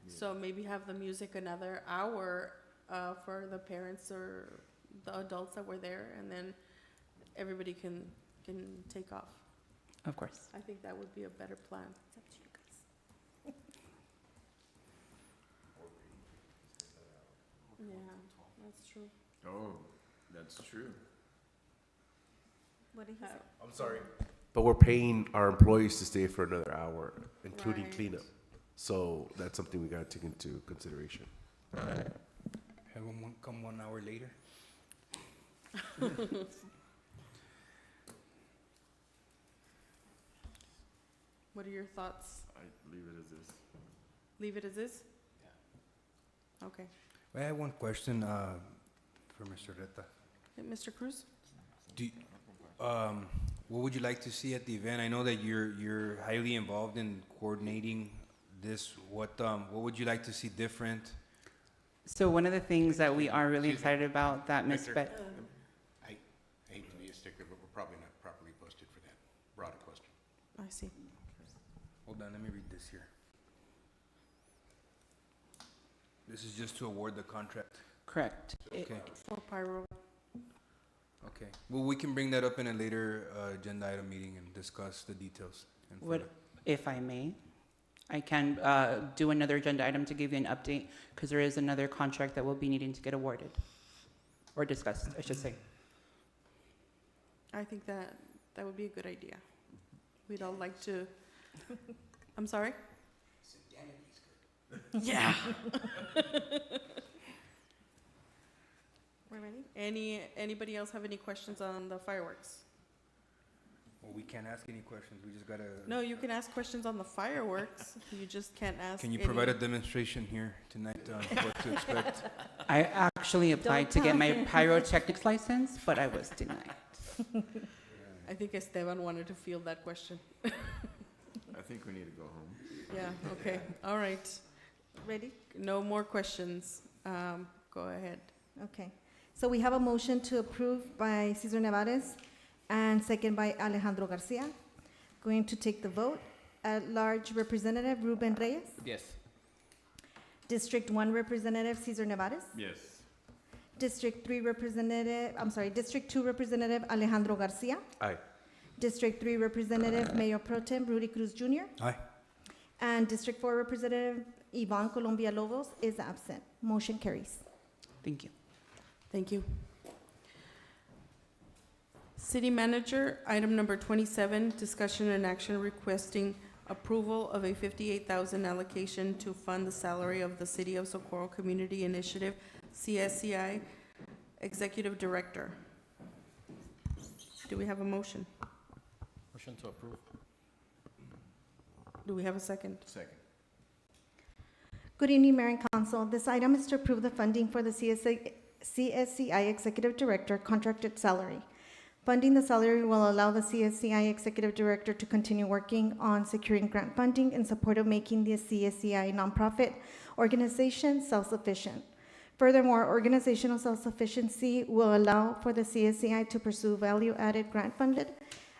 So maybe have the music another hour for the parents or the adults that were there, and then everybody can take off. Of course. I think that would be a better plan. It's up to you guys. Yeah, that's true. Oh, that's true. What did he say? I'm sorry. But we're paying our employees to stay for another hour, including Right. cleanup. So that's something we gotta take into consideration. Have them come 1 hour later. What are your thoughts? I leave it as this. Leave it as is? Yeah. Okay. I have one question for Mr. Reta. Mr. Cruz? What would you like to see at the event? I know that you're highly involved in coordinating this. What would you like to see different? So one of the things that we are really excited about that Ms. Victor, Bet, I hate to be a stickler, but we're probably not properly posted for that broader question. I see. Hold on, let me read this here. This is just to award the contract. correct. Okay, For pyro. okay. Well, we can bring that up in a later agenda item meeting and discuss the details. and What, further. if I may, I can do another agenda item to give you an update, because there is another contract that will be needing to get awarded, or discussed, I should say. I think that would be a good idea. We'd all like to, I'm sorry? Yeah. We're ready? Anybody else have any questions on the fireworks? Well, we can't ask any questions, we just gotta. No, you can ask questions on the fireworks. You just can't ask. Can you any- provide a demonstration here tonight on what to expect? I actually applied to get my pyrotechnics license, but I was denied. I think Esteban wanted to field that question. I think we need to go home. Yeah, okay, all right. Ready? No more questions. Go ahead. Okay. So we have a motion to approve by Cesar Nevares and second by Alejandro Garcia. Going to take the vote. At-large Representative Ruben Reyes. Yes. District 1 Representative Cesar Nevares. Yes. District 2 Representative Alejandro Garcia. Aye. District 3 Representative Mayor Pro Tem Rudy Cruz Jr. Aye. And District 4 Representative Yvonne Colombia Lobos is absent. Motion carries. Thank you. Thank you. City Manager, item number 27, discussion and action requesting approval of a 58,000 allocation to fund the salary of the City of Socorro Community Initiative, CSCI Executive Director. Do we have a motion? Motion to approve. Do we have a second? Second. Good evening, Mayor and Council. This item is to approve the funding for the CSCI Executive Director contracted salary. Funding the salary will allow the CSCI Executive Director to continue working on securing grant funding in support of making the CSCI nonprofit organization self-sufficient. Furthermore, organizational self-sufficiency will allow for the CSCI to pursue value-added grant-funded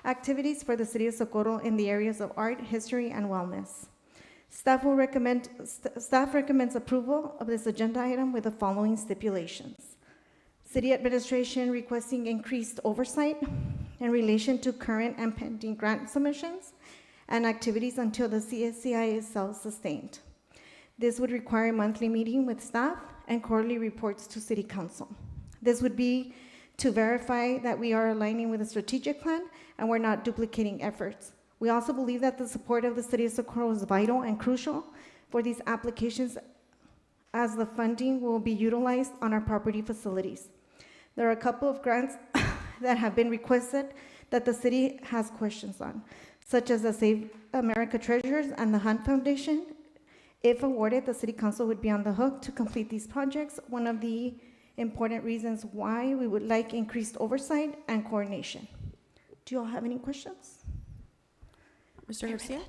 activities for the City of Socorro in the areas of art, history, and wellness. Staff recommends approval of this agenda item with the following stipulations. City Administration requesting increased oversight in relation to current and pending grant submissions and activities until the CSCI is self-sustained. This would require a monthly meeting with staff and quarterly reports to City Council. This would be to verify that we are aligning with the strategic plan and we're not duplicating efforts. We also believe that the support of the City of Socorro is vital and crucial for these applications, as the funding will be utilized on our property facilities. There are a couple of grants that have been requested that the city has questions on, such as the Save America Treasures and the Hunt Foundation. If awarded, the City Council would be on the hook to complete these projects, one of the important reasons why we would like increased oversight and coordination. Do you all have any questions? Mr. Garcia?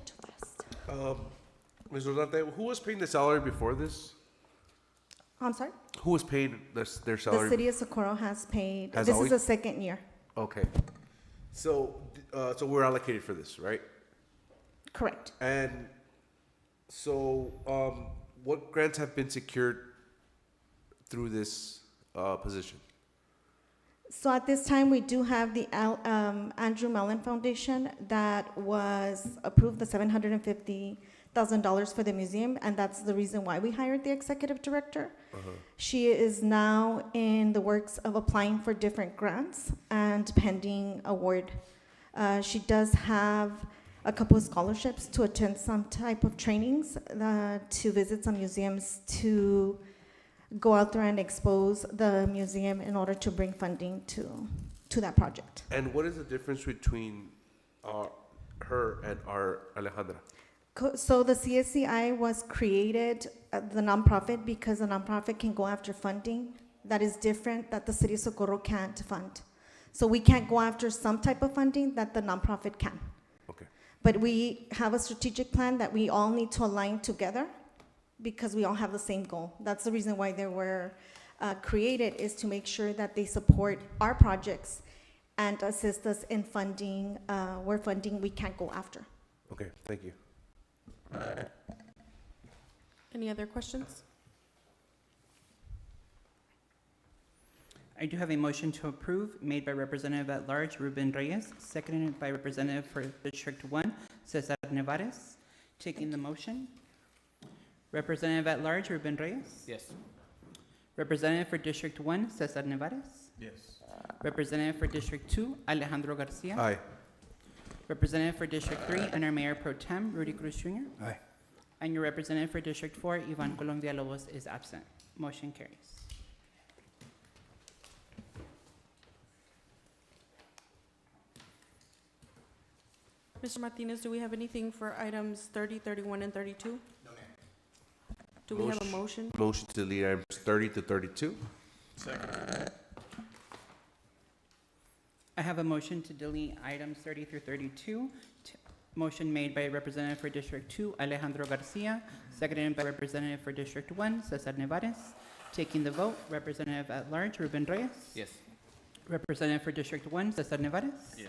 Ms. Rodarte, who was paying the salary before this? I'm sorry? Who was paying their salary? The City of Socorro has paid, Has this always- is the second year. Okay. So, so we're allocated for this, right? Correct. And so, what grants have been secured through this position? So at this time, we do have the Andrew Mellon Foundation that was approved, the $750,000 for the museum, and that's the reason why we hired the executive director. She is now in the works of applying for different grants and pending award. She does have a couple of scholarships to attend some type of trainings, to visit some museums, to go out there and expose the museum in order to bring funding to that project. And what is the difference between her and our Alejandra? So the CSCI was created, the nonprofit, because the nonprofit can go after funding that is different that the City of Socorro can't fund. So we can't go after some type of funding that the nonprofit can. Okay. But we have a strategic plan that we all need to align together because we all have the same goal. That's the reason why they were created, is to make sure that they support our projects and assist us in funding where funding we can't go after. Okay, thank you. Any other questions? I do have a motion to approve made by Representative at Large Ruben Reyes, seconded by Representative for District 1, Cesar Nevares. Taking the motion. Representative at Large Ruben Reyes. Yes. Representative for District 1, Cesar Nevares. Yes. Representative for District 2, Alejandro Garcia. Aye. Representative for District 3, and our Mayor Pro Tem, Rudy Cruz Jr. Aye. And your representative for District 4, Ivan Colom Villalobos, is absent. Motion carries. Mr. Martinez, do we have anything for items 30, 31, and 32? No, ma'am. Do we have a motion? Motion to delete items 30 to 32. Second. I have a motion to delete items 30 through 32. Motion made by Representative for District 2, Alejandro Garcia, seconded by Representative for District 1, Cesar Nevares. Taking the vote, Representative at Large, Ruben Reyes. Yes. Representative for District 1, Cesar Nevares. Yes.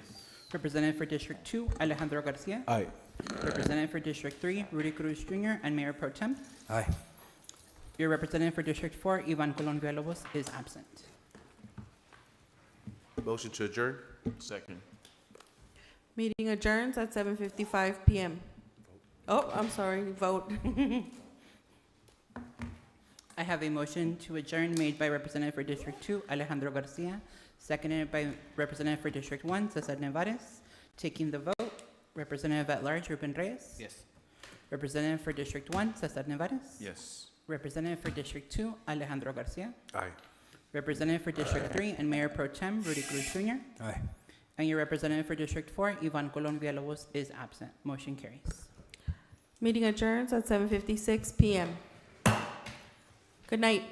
Representative for District 2, Alejandro Garcia. Aye. Representative for District 3, Rudy Cruz Jr., and Mayor Pro Tem. Aye. Your representative for District 4, Ivan Colom Villalobos, is absent. Motion to adjourn. Second. Meeting adjourns at 7:55 PM. Oh, I'm sorry, vote. I have a motion to adjourn made by Representative for District 2, Alejandro Garcia, seconded by Representative for District 1, Cesar Nevares. Taking the vote, Representative at Large, Ruben Reyes. Yes. Representative for District 1, Cesar Nevares. Yes. Representative for District 2, Alejandro Garcia. Aye. Representative for District 3 and Mayor Pro Tem, Rudy Cruz Jr. Aye. And your representative for District 4, Ivan Colom Villalobos, is absent. Motion carries. Meeting adjourns at 7:56 PM. Good night.